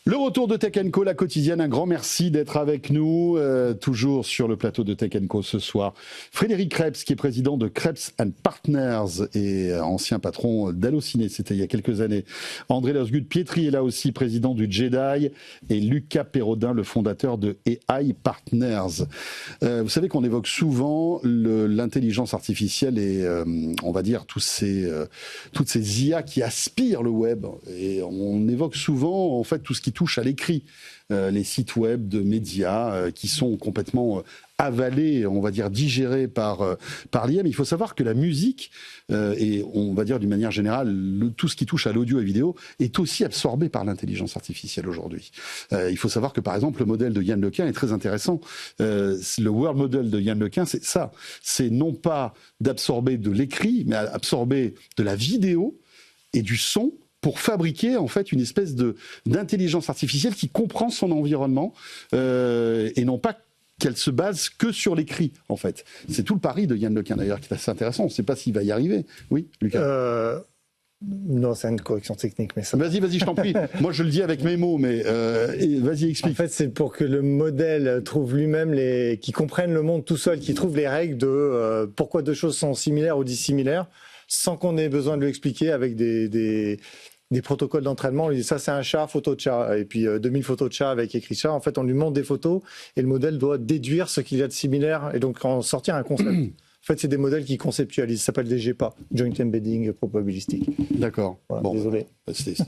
Le retour de Tech & Co, la quotidienne, un grand merci d'être avec nous, toujours sur le plateau de Tech & Co ce soir. Frédéric Krebs, qui est président de Krebs & Partners et ancien patron d'Allociné, c'était il y a quelques années. André Lerschgut-Pietri est là aussi, président du Jedi, et Lucas Perrodin, le fondateur de AI Partners. Vous savez qu'on évoque souvent l'intelligence artificielle et, on va dire, toutes ces IA qui aspirent le web. Et on évoque souvent, en fait, tout ce qui touche à l'écrit, les sites web de médias qui sont complètement avalés, on va dire digérés par l'IA. Mais il faut savoir que la musique, et on va dire d'une manière générale, tout ce qui touche à l'audio et vidéo, est aussi absorbé par l'intelligence artificielle aujourd'hui. Il faut savoir que par exemple, le modèle de Yann Lequin est très intéressant. Le World Model de Yann Lequin, c'est ça. C'est non pas d'absorber de l'écrit, mais absorber de la vidéo et du son, pour fabriquer en fait une espèce d'intelligence artificielle qui comprend son environnement et non pas qu'elle se base que sur l'écrit en fait. C'est tout le pari de Yann Lequin d'ailleurs qui est assez intéressant. On ne sait pas s'il va y arriver. Oui, Lucas. Non, c'est une correction technique, mais ça. Vas-y, je t'en prie. Moi, je le dis avec mes mots, mais vas-y, explique. En fait, c'est pour que le modèle trouve lui-même qui comprenne le monde tout seul, qui trouve les règles de pourquoi deux choses sont similaires ou dissimilaires, sans qu'on ait besoin de lui expliquer avec des protocoles d'entraînement. On lui dit ça c'est un chat, photo de chat, et puis 2000 photos de chat avec écrit chat. En fait, on lui montre des photos et le modèle doit déduire ce qu'il y a de similaire et donc en sortir un concept. En fait, c'est des modèles qui conceptualisent. Ça s'appelle des GEPA, Joint Embedding Probabilistic. D'accord. Voilà, bon, désolé.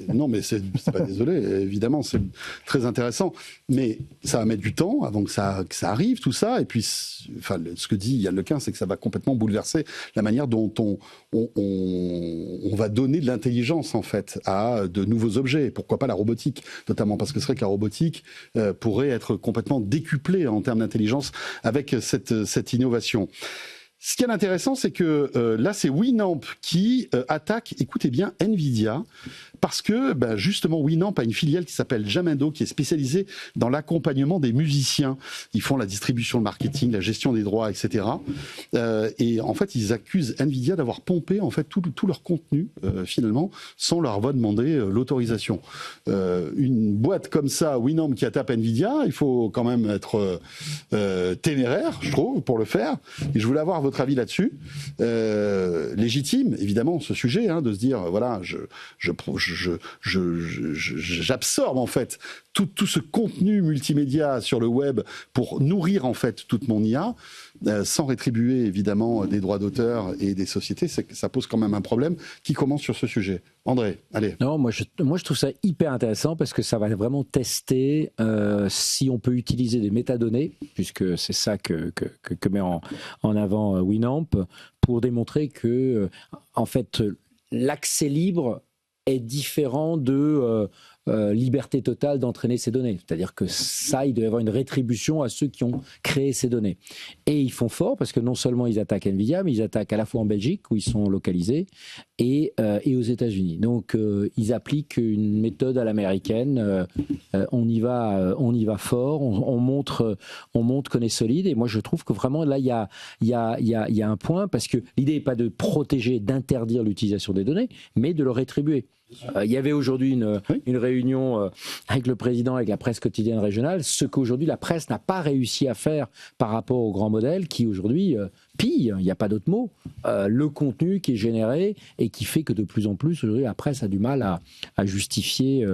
Non, mais c'est pas désolé. Évidemment, c'est très intéressant. Mais ça va mettre du temps avant que ça arrive, tout ça. Et puis, enfin, ce que dit Yann Lequin, c'est que ça va complètement bouleverser la manière dont on va donner de l'intelligence, en fait, à de nouveaux objets. Pourquoi pas la robotique, notamment. Parce que c'est vrai que la robotique pourrait être complètement décuplée en termes d'intelligence avec cette innovation. Ce qui est intéressant, c'est que là, c'est Winamp qui attaque, écoutez bien, Nvidia, parce que justement, Winamp a une filiale qui s'appelle Jamendo, qui est spécialisée dans l'accompagnement des musiciens. Ils font la distribution, le marketing, la gestion des droits, etc. Et en fait, ils accusent Nvidia d'avoir pompé en fait tout leur contenu, finalement, sans leur avoir demandé l'autorisation. Une boîte comme ça, Winamp, qui attaque Nvidia, il faut quand même être téméraire, je trouve, pour le faire. Et je voulais avoir votre avis là-dessus. Légitime, évidemment, ce sujet, de se dire, voilà, j'absorbe en fait tout ce contenu multimédia sur le web pour nourrir en fait toute mon IA, sans rétribuer évidemment des droits d'auteur et des sociétés. Ça pose quand même un problème. Qui commence sur ce sujet? André, allez. Non, moi je trouve ça hyper intéressant parce que ça va vraiment tester si on peut utiliser des métadonnées, puisque c'est ça que met en avant Winamp, pour démontrer que en fait l'accès libre est différent de liberté totale d'entraîner ces données. C'est-à-dire que ça, il doit y avoir une rétribution à ceux qui ont créé ces données. Et ils font fort parce que non seulement ils attaquent Nvidia, mais ils attaquent à la fois en Belgique, où ils sont localisés, et aux États-Unis. Donc ils appliquent une méthode à l'américaine. On y va fort. On montre qu'on est solide. Et moi, je trouve que vraiment là, il y a un point, parce que l'idée n'est pas de protéger, d'interdire l'utilisation des données, mais de le rétribuer. Il y avait aujourd'hui une réunion avec le président, avec la presse quotidienne régionale, ce qu'aujourd'hui la presse n'a pas réussi à faire par rapport aux grands modèles qui aujourd'hui pille, il n'y a pas d'autre mot, le contenu qui est généré et qui fait que de plus en plus, aujourd'hui, la presse a du mal à justifier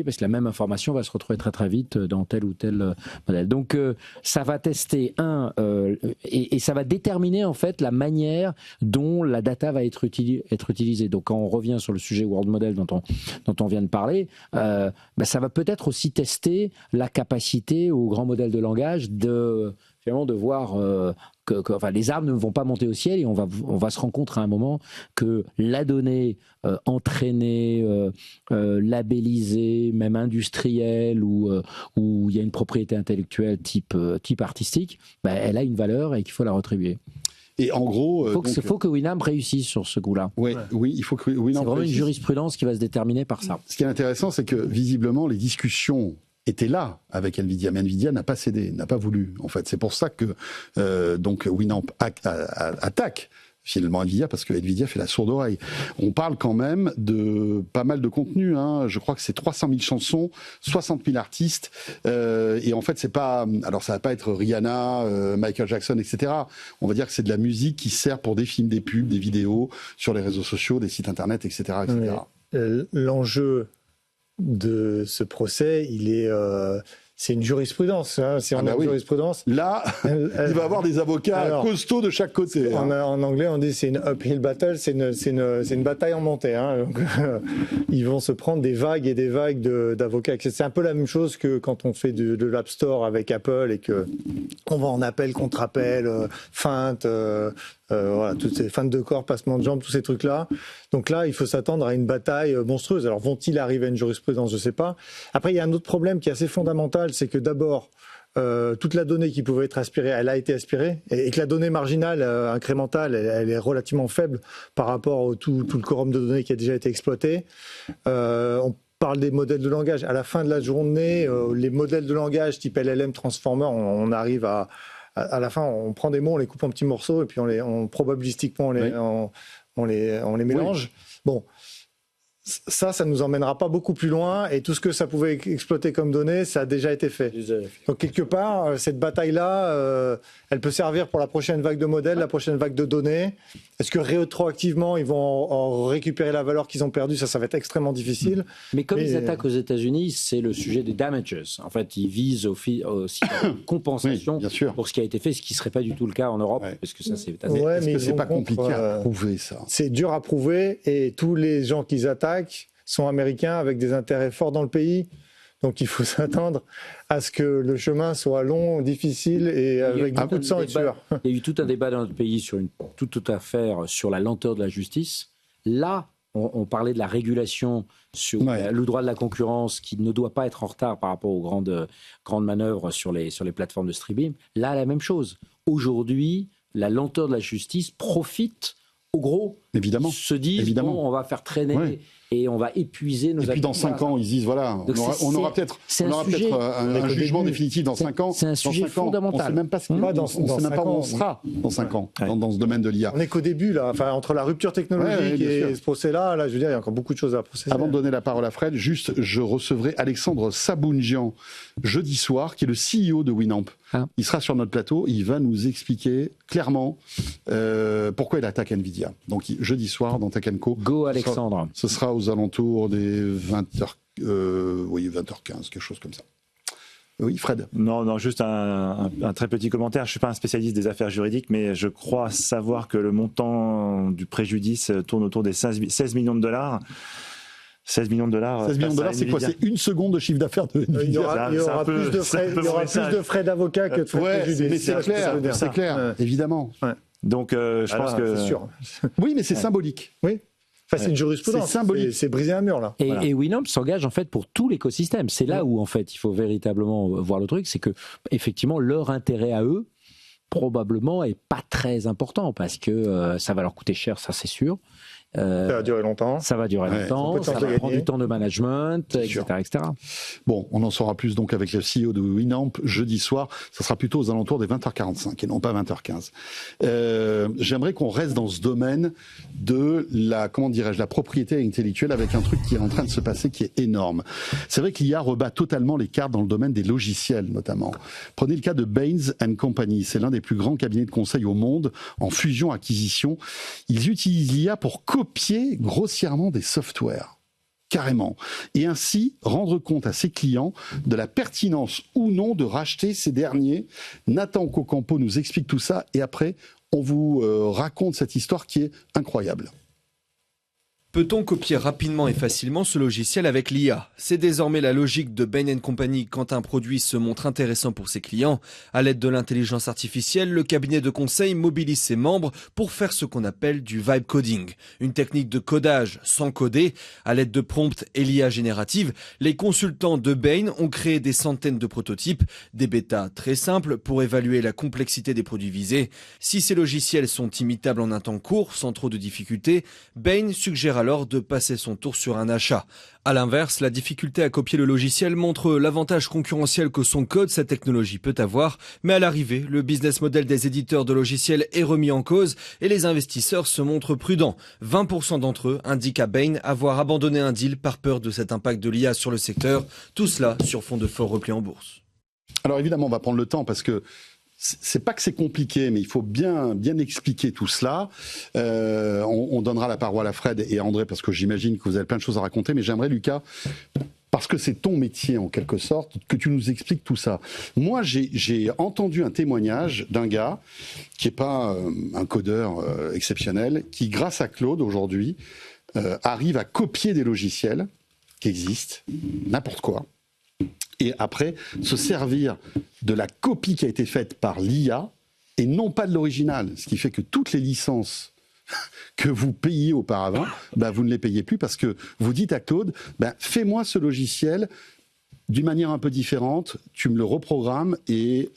parce que la même information va se retrouver très très vite dans tel ou tel modèle. Donc ça va tester et ça va déterminer en fait la manière dont la data va être utilisée. Donc quand on revient sur le sujet World Model dont on vient de parler, ça va peut-être aussi tester la capacité aux grands modèles de langage de voir que les arbres ne vont pas monter au ciel et on va se rendre compte à un moment que la donnée entraînée, labellisée, même industrielle, où il y a une propriété intellectuelle type artistique, elle a une valeur et qu'il faut la rétribuer. Et en gros, il faut que Winamp réussisse sur ce coup-là. Oui, il faut que Winamp réussisse. C'est vraiment une jurisprudence qui va se déterminer par ça. Ce qui est intéressant, c'est que visiblement, les discussions étaient là avec Nvidia, mais Nvidia n'a pas cédé, n'a pas voulu. En fait, c'est pour ça que Winamp attaque finalement Nvidia, parce que Nvidia fait la sourde oreille. On parle quand même de pas mal de contenu, hein. Je crois que c'est 300 000 chansons, 60 000 artistes, et en fait c'est pas, alors ça va pas être Rihanna, Michael Jackson, etc. On va dire que c'est de la musique qui sert pour des films, des pubs, des vidéos sur les réseaux sociaux, des sites internet, etc., etc. L'enjeu de ce procès, c'est une jurisprudence. Hein. Si on a une jurisprudence, là, il va avoir des avocats costauds de chaque côté. En anglais, on dit c'est une uphill battle, c'est une bataille en montée. Hein. Donc, ils vont se prendre des vagues et des vagues d'avocats. C'est un peu la même chose que quand on fait de l'App Store avec Apple et que on va en appel, contre-appel, feinte. Voilà, toutes ces feintes de corps, passement de jambes, tous ces trucs-là. Donc là, il faut s'attendre à une bataille monstrueuse. Alors, vont-ils arriver à une jurisprudence ? Je ne sais pas. Après, il y a un autre problème qui est assez fondamental, c'est que d'abord, toute la donnée qui pouvait être aspirée, elle a été aspirée, et que la donnée marginale, incrémentale, elle est relativement faible par rapport à tout le quorum de données qui a déjà été exploité. On parle des modèles de langage. À la fin de la journée, les modèles de langage type LLM Transformer, on arrive à la fin, on prend des mots, on les coupe en petits morceaux et puis probabilistiquement on les mélange. Oui. Bon, ça nous emmènera pas beaucoup plus loin et tout ce que ça pouvait exploiter comme données, ça a déjà été fait. Donc quelque part, cette bataille-là, elle peut servir pour la prochaine vague de modèles, la prochaine vague de données. Est-ce que rétroactivement, ils vont en récupérer la valeur qu'ils ont perdue ? Ça va être extrêmement difficile. Mais comme ils attaquent aux États-Unis, c'est le sujet des damages. En fait, ils visent aussi une compensation pour ce qui a été fait, ce qui ne serait pas du tout le cas en Europe. Parce que ça, c'est est-ce que c'est pas compliqué à prouver, ça ? C'est dur à prouver et tous les gens qu'ils attaquent sont américains avec des intérêts forts dans le pays. Donc il faut s'attendre à ce que le chemin soit long, difficile et avec beaucoup de sang et de sueur. Il y a eu tout un débat dans notre pays sur toute affaire sur la lenteur de la justice. Là, on parlait de la régulation sur le droit de la concurrence qui ne doit pas être en retard par rapport aux grandes manœuvres sur les plateformes de streaming. Là, la même chose. Aujourd'hui, la lenteur de la justice profite aux gros. Évidemment. Ils se disent, on va faire traîner et on va épuiser nos... Et puis dans 5 ans, ils disent, voilà, on aura peut-être un jugement définitif dans 5 ans. C'est un sujet fondamental. On ne sait même pas, où on sera dans 5 ans, dans ce domaine de l'IA. On n'est qu'au début, là. Enfin, entre la rupture technologique et ce procès-là, je veux dire, il y a encore beaucoup de choses à processer. Avant de donner la parole à Fred, juste, je recevrai Alexandre Sabounjian jeudi soir, qui est le CEO de Winamp. Il sera sur notre plateau, il va nous expliquer clairement pourquoi il attaque Nvidia. Donc jeudi soir dans Tech & Co. Go Alexandre. Ce sera aux alentours des 20h, 20h15, quelque chose comme ça. Oui, Fred. Non, juste un très petit commentaire. Je ne suis pas un spécialiste des affaires juridiques, mais je crois savoir que le montant du préjudice tourne autour des 16 millions de dollars. 16 millions de dollars. 16 millions de dollars, c'est quoi ? C'est une seconde de chiffre d'affaires de Nvidia. Il y aura plus de frais d'avocat que de frais de préjudice. Mais c'est clair, évidemment. Donc, je pense que... C'est sûr. Oui, mais c'est symbolique. Oui. Enfin, c'est une jurisprudence. C'est symbolique. C'est briser un mur, là. Et Winamp s'engage, en fait, pour tout l'écosystème. C'est là où, en fait, il faut véritablement voir le truc. C'est que, effectivement, leur intérêt à eux, probablement, est pas très important parce que ça va leur coûter cher, ça, c'est sûr. Ça va durer longtemps. Ça va durer longtemps, ça va prendre du temps de management, etc., etc. Bon, on en saura plus donc avec le CEO de Winamp jeudi soir. Ça sera plutôt aux alentours des 20h45 et non pas 20h15. J'aimerais qu'on reste dans ce domaine de la propriété intellectuelle avec un truc qui est en train de se passer qui est énorme. C'est vrai que l'IA rebat totalement les cartes dans le domaine des logiciels notamment. Prenez le cas de Bain & Company. C'est l'un des plus grands cabinets de conseil au monde en fusion-acquisition. Ils utilisent l'IA pour copier grossièrement des softwares. Carrément. Et ainsi rendre compte à ses clients de la pertinence ou non de racheter ces derniers. Nathan Cocampo nous explique tout ça et après, on vous raconte cette histoire qui est incroyable. Peut-on copier rapidement et facilement ce logiciel avec l'IA? C'est désormais la logique de Bain & Company quand un produit se montre intéressant pour ses clients. À l'aide de l'intelligence artificielle, le cabinet de conseil mobilise ses membres pour faire ce qu'on appelle du vibe coding, une technique de codage sans coder. À l'aide de prompts et l'IA générative, les consultants de Bain ont créé des centaines de prototypes, des bêtas très simples pour évaluer la complexité des produits visés. Si ces logiciels sont imitables en un temps court, sans trop de difficultés, Bain suggère alors de passer son tour sur un achat. A l'inverse, la difficulté à copier le logiciel montre l'avantage concurrentiel que son code, sa technologie peut avoir, mais à l'arrivée, le business model des éditeurs de logiciels est remis en cause et les investisseurs se montrent prudents. 20% d'entre eux indiquent à Bain avoir abandonné un deal par peur de cet impact de l'IA sur le secteur, tout cela sur fond de fort repli en bourse. Alors évidemment, on va prendre le temps parce que c'est pas que c'est compliqué, mais il faut bien expliquer tout cela. On donnera la parole à Fred et à André parce que j'imagine que vous avez plein de choses à raconter, mais j'aimerais, Lucas, parce que c'est ton métier en quelque sorte, que tu nous expliques tout ça. Moi, j'ai entendu un témoignage d'un gars qui est pas un codeur exceptionnel, qui grâce à Claude aujourd'hui arrive à copier des logiciels qui existent, n'importe quoi. Et après, se servir de la copie qui a été faite par l'IA et non pas de l'original. Ce qui fait que toutes les licences que vous payiez auparavant, vous ne les payez plus parce que vous dites à Claude, fais-moi ce logiciel d'une manière un peu différente, tu me le reprogrammes et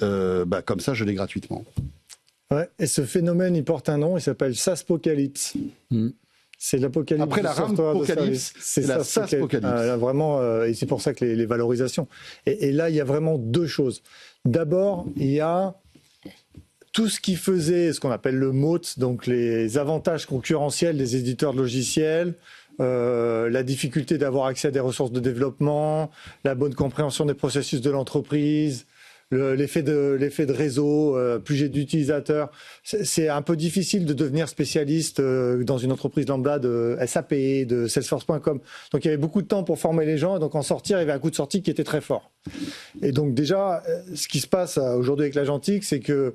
comme ça, je l'ai gratuitement. Ouais, et ce phénomène, il porte un nom, il s'appelle SaaSpocalypse. C'est l'apocalypse. Après la RAM-apocalypse, c'est la SaaSpocalypse. Vraiment, et c'est pour ça que les valorisations. Et là, il y a vraiment deux choses. D'abord, il y a tout ce qui faisait ce qu'on appelle le moat, donc les avantages concurrentiels des éditeurs de logiciels, la difficulté d'avoir accès à des ressources de développement, la bonne compréhension des processus de l'entreprise, l'effet de réseau, plus j'ai d'utilisateurs. C'est un peu difficile de devenir spécialiste dans une entreprise lambda de SAP, de Salesforce.com. Donc il y avait beaucoup de temps pour former les gens, et donc en sortir, il y avait un coût de sortie qui était très fort. Et donc déjà, ce qui se passe aujourd'hui avec l'Agentic, c'est que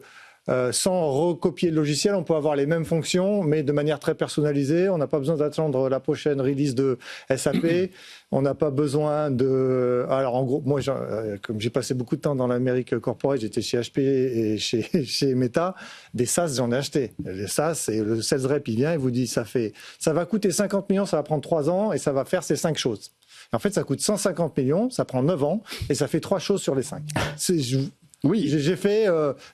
sans recopier le logiciel, on peut avoir les mêmes fonctions, mais de manière très personnalisée. On n'a pas besoin d'attendre la prochaine release de SAP. On n'a pas besoin de... Alors en gros, moi, comme j'ai passé beaucoup de temps dans l'Amérique corporate, j'étais chez HP et chez Meta, des SaaS, j'en ai acheté. Les SaaS, et le sales rep, il vient et vous dit, ça va coûter 50 millions, ça va prendre 3 ans et ça va faire ces 5 choses. En fait, ça coûte 150 millions, ça prend 9 ans et ça fait 3 choses sur les 5. Oui, j'ai fait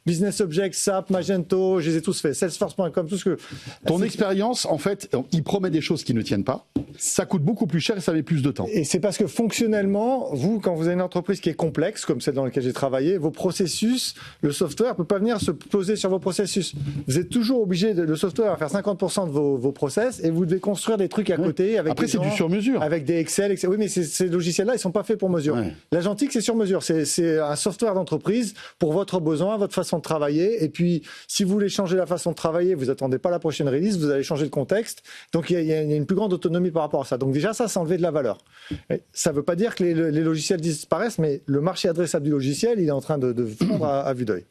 Business Objects, SAP, Magento, je les ai tous fait, Salesforce.com, tout ce que... Ton expérience, en fait, il promet des choses qui ne tiennent pas, ça coûte beaucoup plus cher et ça met plus de temps. Et c'est parce que fonctionnellement, vous, quand vous avez une entreprise qui est complexe, comme celle dans laquelle j'ai travaillé, vos processus, le software ne peut pas venir se poser sur vos processus. Vous êtes toujours obligé, le software, à faire 50% de vos process et vous devez construire des trucs à côté. Avec après, c'est du sur-mesure. Avec des Excel, etc. Oui, mais ces logiciels-là, ils ne sont pas faits pour mesure. Ouais. L'Agentic, c'est sur mesure. C'est un software d'entreprise pour votre besoin, votre façon de travailler. Et puis, si vous voulez changer la façon de travailler, vous attendez pas la prochaine release, vous allez changer le contexte. Donc, il y a une plus grande autonomie par rapport à ça. Donc, déjà, ça, c'est enlever de la valeur. Ça ne veut pas dire que les logiciels disparaissent, mais le marché adressable du logiciel, il est en train de fondre à vue d'œil.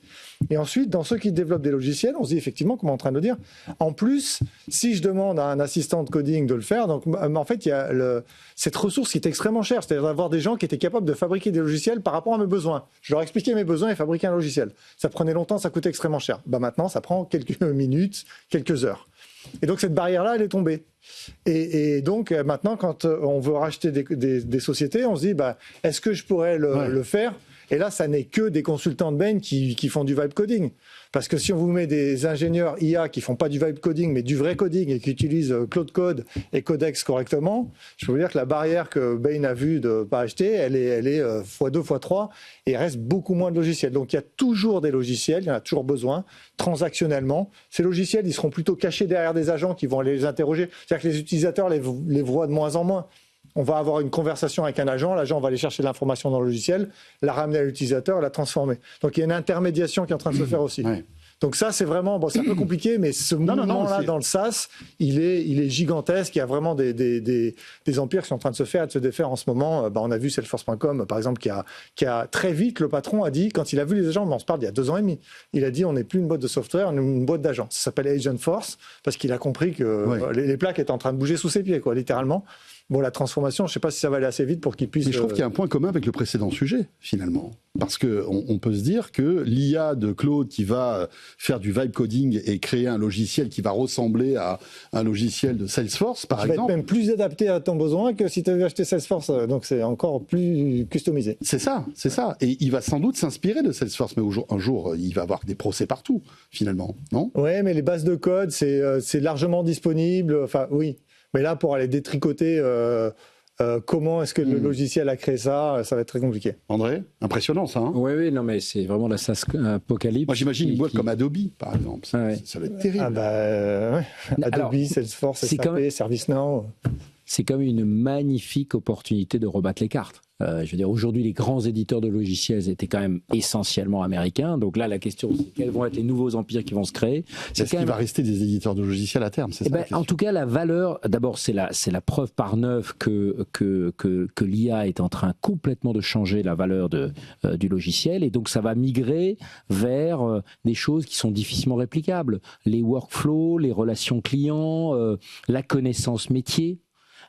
Et ensuite, dans ceux qui développent des logiciels, on se dit effectivement, comme on est en train de le dire, en plus, si je demande à un assistant de coding de le faire, donc en fait, il y a cette ressource qui est extrêmement chère, c'est-à-dire d'avoir des gens qui étaient capables de fabriquer des logiciels par rapport à mes besoins. Je leur expliquais mes besoins et fabriquer un logiciel. Ça prenait longtemps, ça coûtait extrêmement cher. Maintenant, ça prend quelques minutes, quelques heures. Et donc, cette barrière-là, elle est tombée. Et donc, maintenant, quand on veut racheter des sociétés, on se dit, est-ce que je pourrais le faire ? Et là, ça n'est que des consultants de Bain qui font du vibe coding. Parce que si on vous met des ingénieurs IA qui font pas du vibe coding, mais du vrai coding et qui utilisent Claude Code et Codex correctement, je peux vous dire que la barrière que Bain a vue de pas acheter, elle est x2, x3, et il reste beaucoup moins de logiciels. Donc il y a toujours des logiciels, il y en a toujours besoin, transactionnellement. Ces logiciels, ils seront plutôt cachés derrière des agents qui vont aller les interroger. C'est-à-dire que les utilisateurs les voient de moins en moins. On va avoir une conversation avec un agent, l'agent va aller chercher l'information dans le logiciel, la ramener à l'utilisateur, la transformer. Donc il y a une intermédiation qui est en train de se faire aussi. Ouais. Donc ça, c'est vraiment, c'est un peu compliqué, mais ce mouvement-là dans le SaaS, il est gigantesque. Il y a vraiment des empires qui sont en train de se faire et de se défaire en ce moment. On a vu Salesforce.com, par exemple, qui a très vite, le patron a dit, quand il a vu les agents, on se parle d'il y a 2 ans et demi, il a dit, on n'est plus une boîte de software, on est une boîte d'agents. Ça s'appelle Agentforce, parce qu'il a compris que les plaques étaient en train de bouger sous ses pieds, littéralement. Bon, la transformation, je ne sais pas si ça va aller assez vite pour qu'il puisse... Mais je trouve qu'il y a un point commun avec le précédent sujet, finalement. Parce qu'on peut se dire que l'IA de Claude qui va faire du vibe coding et créer un logiciel qui va ressembler à un logiciel de Salesforce, par exemple... va être même plus adapté à ton besoin que si tu avais acheté Salesforce. Donc, c'est encore plus customisé. C'est ça. Et il va sans doute s'inspirer de Salesforce, mais un jour, il va avoir des procès partout, finalement, non ? Oui, mais les bases de code, c'est largement disponible. Enfin, oui. Mais là, pour aller détricoter comment est-ce que le logiciel a créé ça, ça va être très compliqué. André, impressionnant ça. Hein, oui, non, mais c'est vraiment la SaaS apocalypse. Moi, j'imagine une boîte comme Adobe, par exemple. Ça va être terrible. Adobe, Salesforce, SAP, ServiceNow. C'est comme une magnifique opportunité de rebattre les cartes. Je veux dire, aujourd'hui, les grands éditeurs de logiciels étaient quand même essentiellement américains. Donc là, la question, c'est quels vont être les nouveaux empires qui vont se créer. Est-ce qu'il va rester des éditeurs de logiciels à terme, c'est ça, en tout cas, la valeur, d'abord, c'est la preuve par neuf que l'IA est en train complètement de changer la valeur du logiciel. Et donc, ça va migrer vers des choses qui sont difficilement réplicables. Les workflows, les relations clients, la connaissance métier.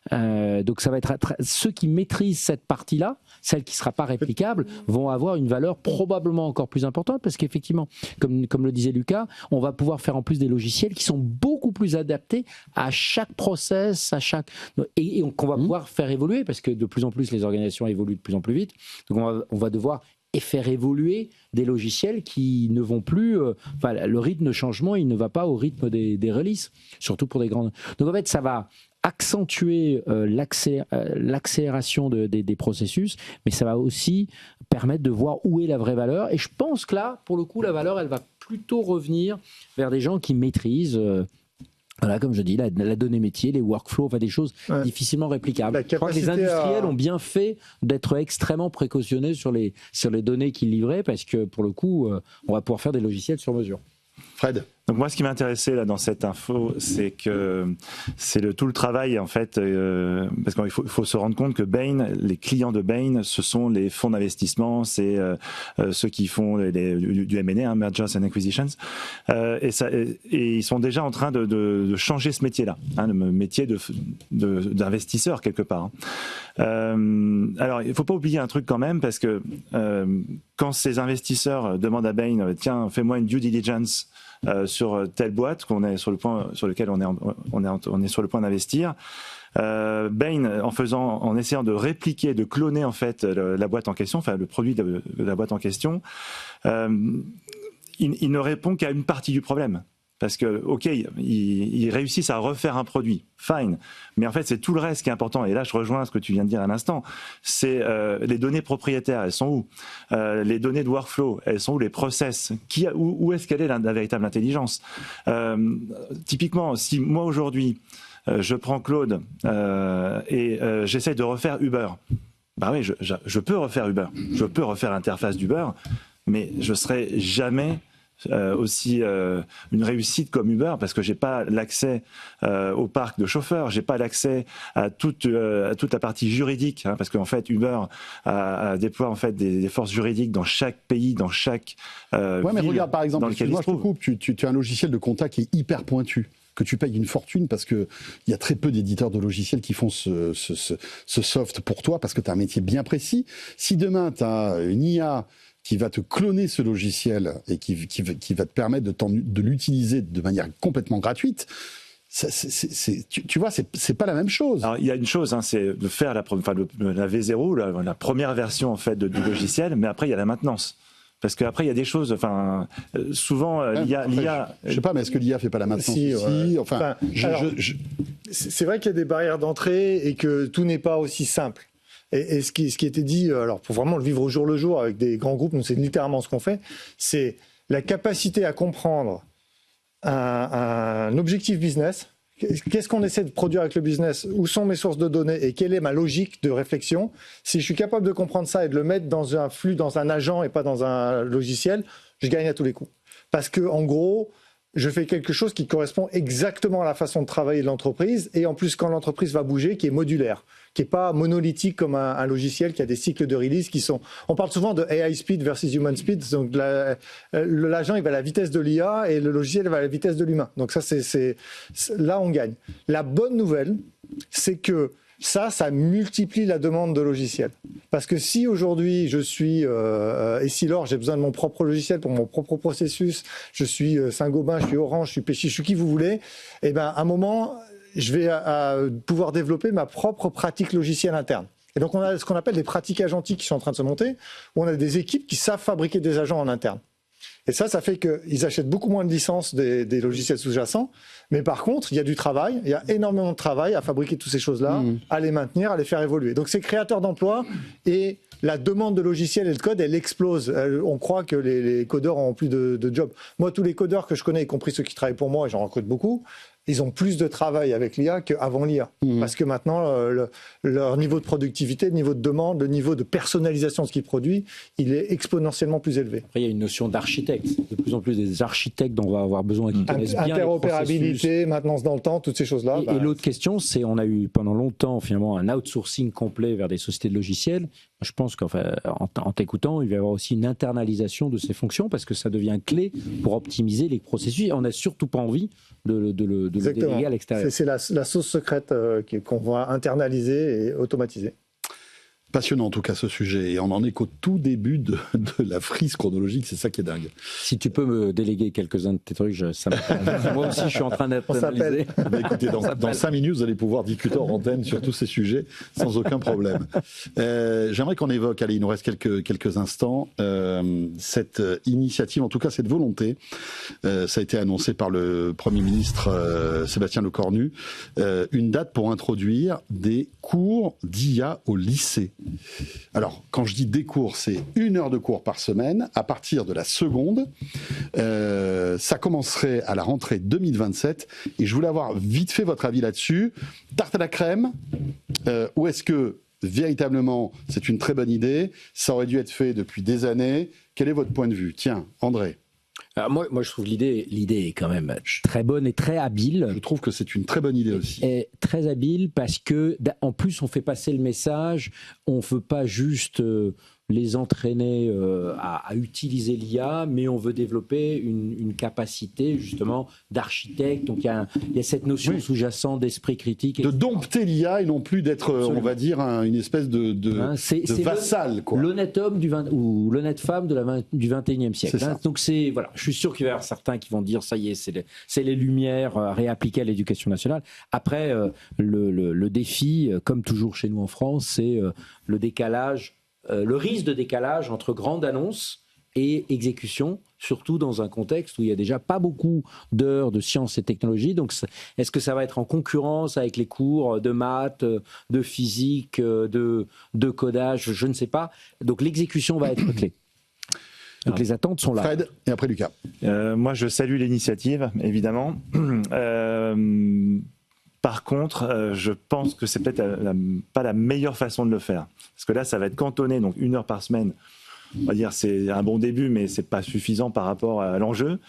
Donc ça va être ceux qui maîtrisent cette partie-là, celle qui ne sera pas réplicable, vont avoir une valeur probablement encore plus importante parce qu'effectivement, comme le disait Lucas, on va pouvoir faire en plus des logiciels qui sont beaucoup plus adaptés à chaque process, et qu'on va pouvoir faire évoluer parce que de plus en plus les organisations évoluent de plus en plus vite. Donc on va devoir faire évoluer des logiciels qui ne vont plus... le rythme de changement, il ne va pas au rythme des releases, surtout pour des grandes... Donc en fait, ça va accentuer l'accélération des processus, mais ça va aussi permettre de voir où est la vraie valeur. Et je pense que là, pour le coup, la valeur, elle va plutôt revenir vers des gens qui maîtrisent... Voilà, comme je dis, la donnée métier, les workflows, des choses difficilement réplicables. Je crois que les industriels ont bien fait d'être extrêmement précautionneux sur les données qu'ils livraient parce que, pour le coup, on va pouvoir faire des logiciels sur mesure. Fred ? Donc moi, ce qui m'intéressait là dans cette info, c'est que c'est tout le travail en fait, parce qu'il faut se rendre compte que Bain, les clients de Bain, ce sont les fonds d'investissement, c'est ceux qui font du M&A, mergers and acquisitions, et ils sont déjà en train de changer ce métier-là, le métier d'investisseur quelque part. Alors, il faut pas oublier un truc quand même, parce que quand ces investisseurs demandent à Bain, tiens, fais-moi une due diligence sur telle boîte sur lequel on est sur le point d'investir. Bain, en essayant de répliquer, de cloner en fait la boîte en question, le produit de la boîte en question, il ne répond qu'à une partie du problème. Parce que, ok, ils réussissent à refaire un produit, fine. Mais en fait, c'est tout le reste qui est important. Et là, je rejoins ce que tu viens de dire à l'instant. C'est les données propriétaires, elles sont où ? Les données de workflow, elles sont où ? Les process ? Où est-ce qu'elle est la véritable intelligence ? Typiquement, si moi aujourd'hui, je prends Claude et j'essaie de refaire Uber, oui, je peux refaire Uber. Je peux refaire l'interface d'Uber, mais je serai jamais... aussi une réussite comme Uber parce que j'ai pas l'accès au parc de chauffeurs, j'ai pas l'accès à toute la partie juridique, parce qu'en fait Uber déploie en fait des forces juridiques dans chaque pays, dans chaque ville. Mais regarde par exemple, excuse-moi, je te coupe, tu as un logiciel de compta qui est hyper pointu, que tu payes une fortune parce que il y a très peu d'éditeurs de logiciels qui font ce soft pour toi parce que tu as un métier bien précis. Si demain tu as une IA qui va te cloner ce logiciel et qui va te permettre de l'utiliser de manière complètement gratuite, tu vois, c'est pas la même chose. Alors, il y a une chose, hein, c'est de faire la V0, la première version en fait du logiciel, mais après il y a la maintenance. Parce qu'après, il y a des choses, souvent, l'IA... Je sais pas, mais est-ce que l'IA fait pas la maintenance aussi, enfin, c'est vrai qu'il y a des barrières d'entrée et que tout n'est pas aussi simple. Et ce qui était dit, alors pour vraiment le vivre au jour le jour avec des grands groupes, nous c'est littéralement ce qu'on fait, c'est la capacité à comprendre un objectif business. Qu'est-ce qu'on essaie de produire avec le business? Où sont mes sources de données et quelle est ma logique de réflexion? Si je suis capable de comprendre ça et de le mettre dans un flux, dans un agent et pas dans un logiciel, je gagne à tous les coups. Parce que, en gros, je fais quelque chose qui correspond exactement à la façon de travailler de l'entreprise et en plus, quand l'entreprise va bouger, qui est modulaire, qui n'est pas monolithique comme un logiciel qui a des cycles de release qui sont... On parle souvent de AI speed versus human speed. Donc l'agent, il va à la vitesse de l'IA et le logiciel va à la vitesse de l'humain. Donc ça, là, on gagne. La bonne nouvelle, c'est que ça multiplie la demande de logiciels. Parce que si aujourd'hui, je suis Essilor, j'ai besoin de mon propre logiciel pour mon propre processus, je suis Saint-Gobain, je suis Orange, je suis Péchy, je suis qui vous voulez, eh ben, à un moment... je vais pouvoir développer ma propre pratique logicielle interne. Et donc, on a ce qu'on appelle des pratiques agentiques qui sont en train de se monter, où on a des équipes qui savent fabriquer des agents en interne. Et ça fait qu'ils achètent beaucoup moins de licences des logiciels sous-jacents. Mais par contre, il y a du travail, il y a énormément de travail à fabriquer toutes ces choses-là, à les maintenir, à les faire évoluer. Donc, c'est créateur d'emplois et la demande de logiciels et de code, elle explose. On croit que les codeurs ont plus de jobs. Moi, tous les codeurs que je connais, y compris ceux qui travaillent pour moi, et j'en recrute beaucoup, ils ont plus de travail avec l'IA qu'avant l'IA. Parce que maintenant, leur niveau de productivité, le niveau de demande, le niveau de personnalisation de ce qu'ils produisent, il est exponentiellement plus élevé. Après, il y a une notion d'architecte. De plus en plus des architectes dont on va avoir besoin qui connaissent bien interopérabilité, maintenance dans le temps, toutes ces choses-là. Et l'autre question, c'est on a eu pendant longtemps finalement un outsourcing complet vers des sociétés de logiciels. Je pense qu'en t'écoutant, il va y avoir aussi une internalisation de ces fonctions parce que ça devient clé pour optimiser les processus. Et on n'a surtout pas envie de le déléguer à l'extérieur. C'est la sauce secrète qu'on va internaliser et automatiser. Passionnant en tout cas ce sujet, et on en est qu'au tout début de la frise chronologique, c'est ça qui est dingue. Si tu peux me déléguer quelques-uns de tes trucs, ça m'intéresse. Moi aussi je suis en train d'être analysé. Écoutez, dans 5 minutes vous allez pouvoir discuter en antenne sur tous ces sujets sans aucun problème. J'aimerais qu'on évoque, allez il nous reste quelques instants, cette initiative, en tout cas cette volonté, ça a été annoncé par le Premier ministre Sébastien Lecornu, une date pour introduire des cours d'IA au lycée. Alors, quand je dis des cours, c'est 1 heure de cours par semaine à partir de la seconde. Ça commencerait à la rentrée 2027. Et je voulais avoir vite fait votre avis là-dessus. Tarte à la crème, ou est-ce que véritablement c'est une très bonne idée? Ça aurait dû être fait depuis des années. Quel est votre point de vue? Tiens, André. Alors moi, je trouve l'idée est quand même très bonne et très habile. Je trouve que c'est une très bonne idée aussi. Et très habile parce que, en plus, on fait passer le message. On ne veut pas juste les entraîner à utiliser l'IA, mais on veut développer une capacité justement d'architecte. Donc il y a cette notion sous-jacente d'esprit critique. De dompter l'IA et non plus d'être, on va dire, une espèce de vassal. L'honnête homme ou l'honnête femme du 21e siècle. Donc voilà, je suis sûr qu'il va y avoir certains qui vont dire ça y est, c'est les lumières réappliquées à l'éducation nationale. Après, le défi, comme toujours chez nous en France, c'est le décalage. Le risque de décalage entre grande annonce et exécution, surtout dans un contexte où il n'y a déjà pas beaucoup d'heures de sciences et technologies. Donc, est-ce que ça va être en concurrence avec les cours de maths, de physique, de codage? Je ne sais pas. Donc, l'exécution va être clé. Donc, les attentes sont là. Fred, et après Lucas. Moi, je salue l'initiative, évidemment. Par contre, je pense que c'est peut-être pas la meilleure façon de le faire. Parce que là, ça va être cantonné, donc 1 heure par semaine. On va dire c'est un bon début, mais c'est pas suffisant par rapport à l'enjeu.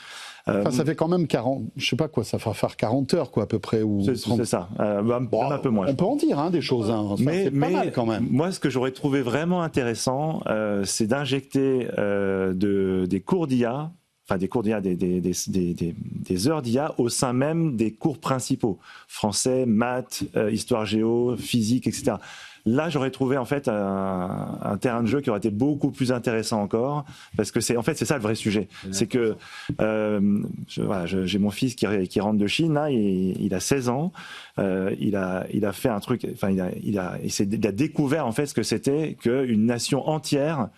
Ça fait quand même 40, je sais pas quoi, ça va faire 40 heures quoi à peu près. C'est ça, même un peu moins. On peut en dire des choses, mais c'est pas mal quand même. Moi, ce que j'aurais trouvé vraiment intéressant, c'est d'injecter des cours d'IA, enfin des cours d'IA, des heures d'IA au sein même des cours principaux. Français, maths, histoire géo, physique, etc. Là, j'aurais trouvé en fait un terrain de jeu qui aurait été beaucoup plus intéressant encore, parce que c'est ça le vrai sujet. C'est que j'ai mon fils qui rentre de Chine, là, il a 16 ans, il a fait un truc, enfin il a découvert en fait ce que c'était qu'une nation entière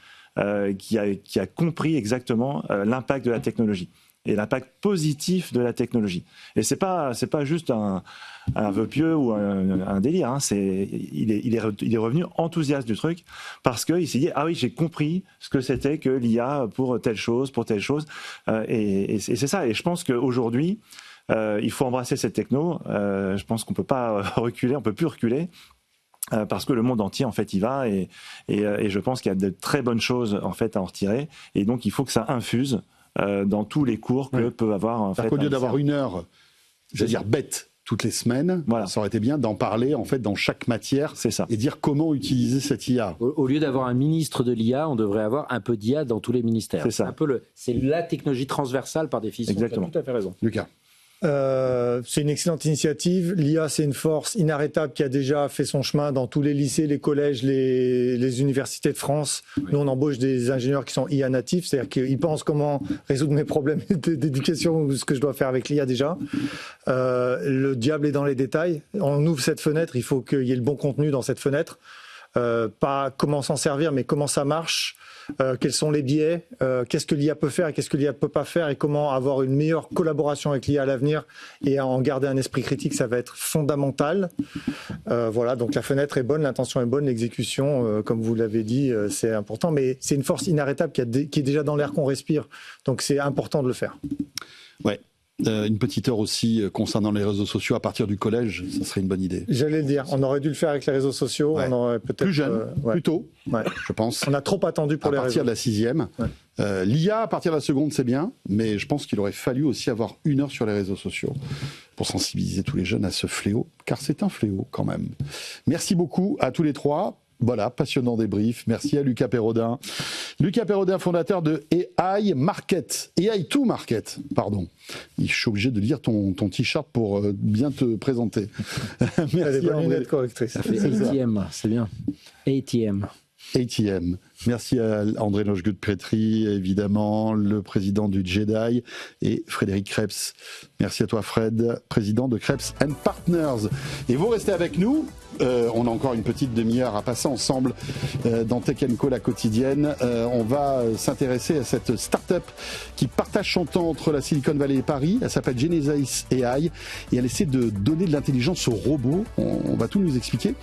qui a compris exactement l'impact de la technologie et l'impact positif de la technologie. Et c'est pas juste un vœu pieux ou un délire. Hein. Il est revenu enthousiaste du truc parce qu'il s'est dit ah oui, j'ai compris ce que c'était que l'IA pour telle chose. Et c'est ça. Et je pense qu'aujourd'hui il faut embrasser cette techno. Je pense qu'on peut pas reculer, on peut plus reculer. Parce que le monde entier en fait y va et je pense qu'il y a de très bonnes choses en fait à en retirer et donc il faut que ça infuse dans tous les cours que peut avoir en fait. Au lieu d'avoir une heure, j'allais dire bête toutes les semaines, ça aurait été bien d'en parler en fait dans chaque matière et dire comment utiliser cette IA. Au lieu d'avoir un ministre de l'IA, on devrait avoir un peu d'IA dans tous les ministères. C'est ça. C'est la technologie transversale par définition. Exactement. Tu as tout à fait raison. Lucas. C'est une excellente initiative. L'IA, c'est une force inarrêtable qui a déjà fait son chemin dans tous les lycées, les collèges, les universités de France. Oui. Nous, on embauche des ingénieurs qui sont IA natifs, c'est-à-dire qu'ils pensent comment résoudre mes problèmes d'éducation ou ce que je dois faire avec l'IA déjà. Le diable est dans les détails. On ouvre cette fenêtre, il faut qu'il y ait le bon contenu dans cette fenêtre. Pas comment s'en servir, mais comment ça marche. Quels sont les biais, qu'est-ce que l'IA peut faire et qu'est-ce que l'IA peut pas faire et comment avoir une meilleure collaboration avec l'IA à l'avenir et en garder un esprit critique, ça va être fondamental. Voilà, donc la fenêtre est bonne, l'intention est bonne, l'exécution, comme vous l'avez dit, c'est important, mais c'est une force inarrêtable qui est déjà dans l'air qu'on respire, donc c'est important de le faire. Ouais. Une petite heure aussi concernant les réseaux sociaux à partir du collège, ça serait une bonne idée. J'allais le dire, on aurait dû le faire avec les réseaux sociaux, on aurait peut-être plus jeune, plus tôt, je pense. On a trop attendu pour les réseaux. À partir de la 6e. L'IA à partir de la seconde, c'est bien, mais je pense qu'il aurait fallu aussi avoir 1 heure sur les réseaux sociaux pour sensibiliser tous les jeunes à ce fléau, car c'est un fléau quand même. Merci beaucoup à tous les trois. Voilà, passionnant débrief. Merci à Lucas Perrodin. Lucas Perrodin, fondateur de AI Market. AI to Market, pardon. Je suis obligé de lire ton t-shirt pour bien te présenter. Merci à des bonnes lunettes correctrices. Ça fait ATM, c'est bien. ATM. ATM. Merci à André Logegut-Prétry, évidemment, le président du JEDI, et Frédéric Krebs. Merci à toi, Fred, président de Krebs & Partners. Et vous restez avec nous. On a encore une petite demi-heure à passer ensemble dans Tech & Co, la quotidienne. On va s'intéresser à cette start-up qui partage son temps entre la Silicon Valley et Paris. Elle s'appelle Genesis AI et elle essaie de donner de l'intelligence aux robots. On va tout nous expliquer.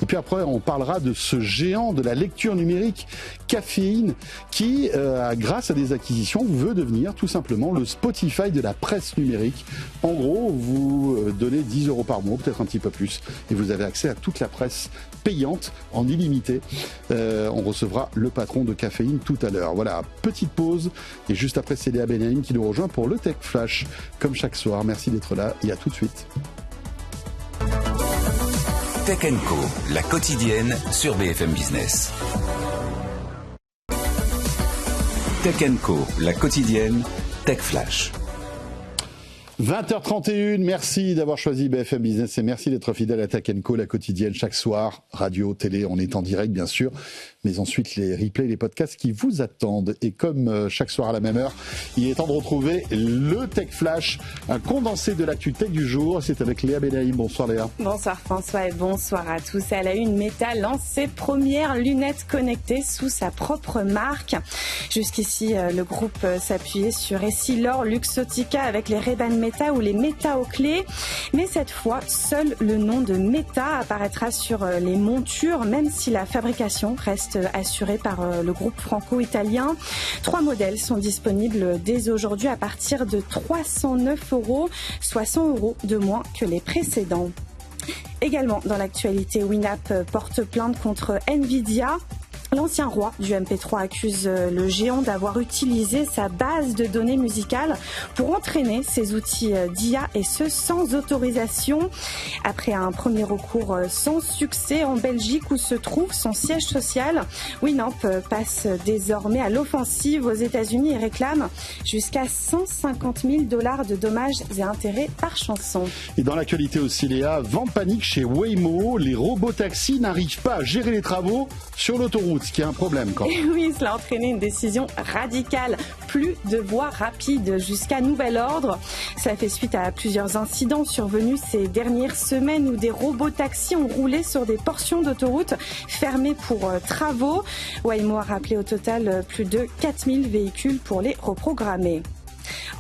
Et puis après, on parlera de ce géant de la lecture numérique, Caféine, qui, grâce à des acquisitions, veut devenir tout simplement le Spotify de la presse numérique. En gros, vous donnez 10 € par mois, peut-être un petit peu plus, et vous avez accès à toute la presse payante en illimité. On recevra le patron de Caféine tout à l'heure. Voilà, petite pause, et juste après, c'est Léa Benaïm qui nous rejoint pour le Tech Flash, comme chaque soir. Merci d'être là, et à tout de suite. Tech & Co, la quotidienne sur BFM Business. Tech & Co, la quotidienne, Tech Flash. 20h31, merci d'avoir choisi BFM Business et merci d'être fidèle à Tech & Co, la quotidienne, chaque soir, radio, télé, on est en direct bien sûr, mais ensuite les replays, les podcasts qui vous attendent. Et comme chaque soir à la même heure, il est temps de retrouver le Tech Flash, un condensé de l'actu tech du jour. C'est avec Léa Benaïm. Bonsoir Léa. Bonsoir François et bonsoir à tous. À la une, Meta lance ses premières lunettes connectées sous sa propre marque. Jusqu'ici, le groupe s'appuyait sur Essilor, Luxottica avec les Ray-Ban Meta ou les Meta Oakley. Mais cette fois, seul le nom de Meta apparaîtra sur les montures, même si la fabrication reste assurée par le groupe franco-italien. 3 modèles sont disponibles dès aujourd'hui à partir de 309 €, soit 100 € de moins que les précédents. Également dans l'actualité, Winamp porte plainte contre Nvidia. L'ancien roi du MP3 accuse le géant d'avoir utilisé sa base de données musicales pour entraîner ses outils d'IA et ce sans autorisation. Après un premier recours sans succès en Belgique où se trouve son siège social, Winamp passe désormais à l'offensive aux États-Unis et réclame jusqu'à $150 000 de dommages et intérêts par chanson. Et dans l'actualité aussi, Léa, vent de panique chez Waymo, les robotaxis n'arrivent pas à gérer les travaux sur l'autoroute, ce qui est un problème quand même. Et oui, cela a entraîné une décision radicale. Plus de voies rapides jusqu'à nouvel ordre. Ça fait suite à plusieurs incidents survenus ces dernières semaines où des robotaxis ont roulé sur des portions d'autoroute fermées pour travaux. Waymo a rappelé au total plus de 4000 véhicules pour les reprogrammer.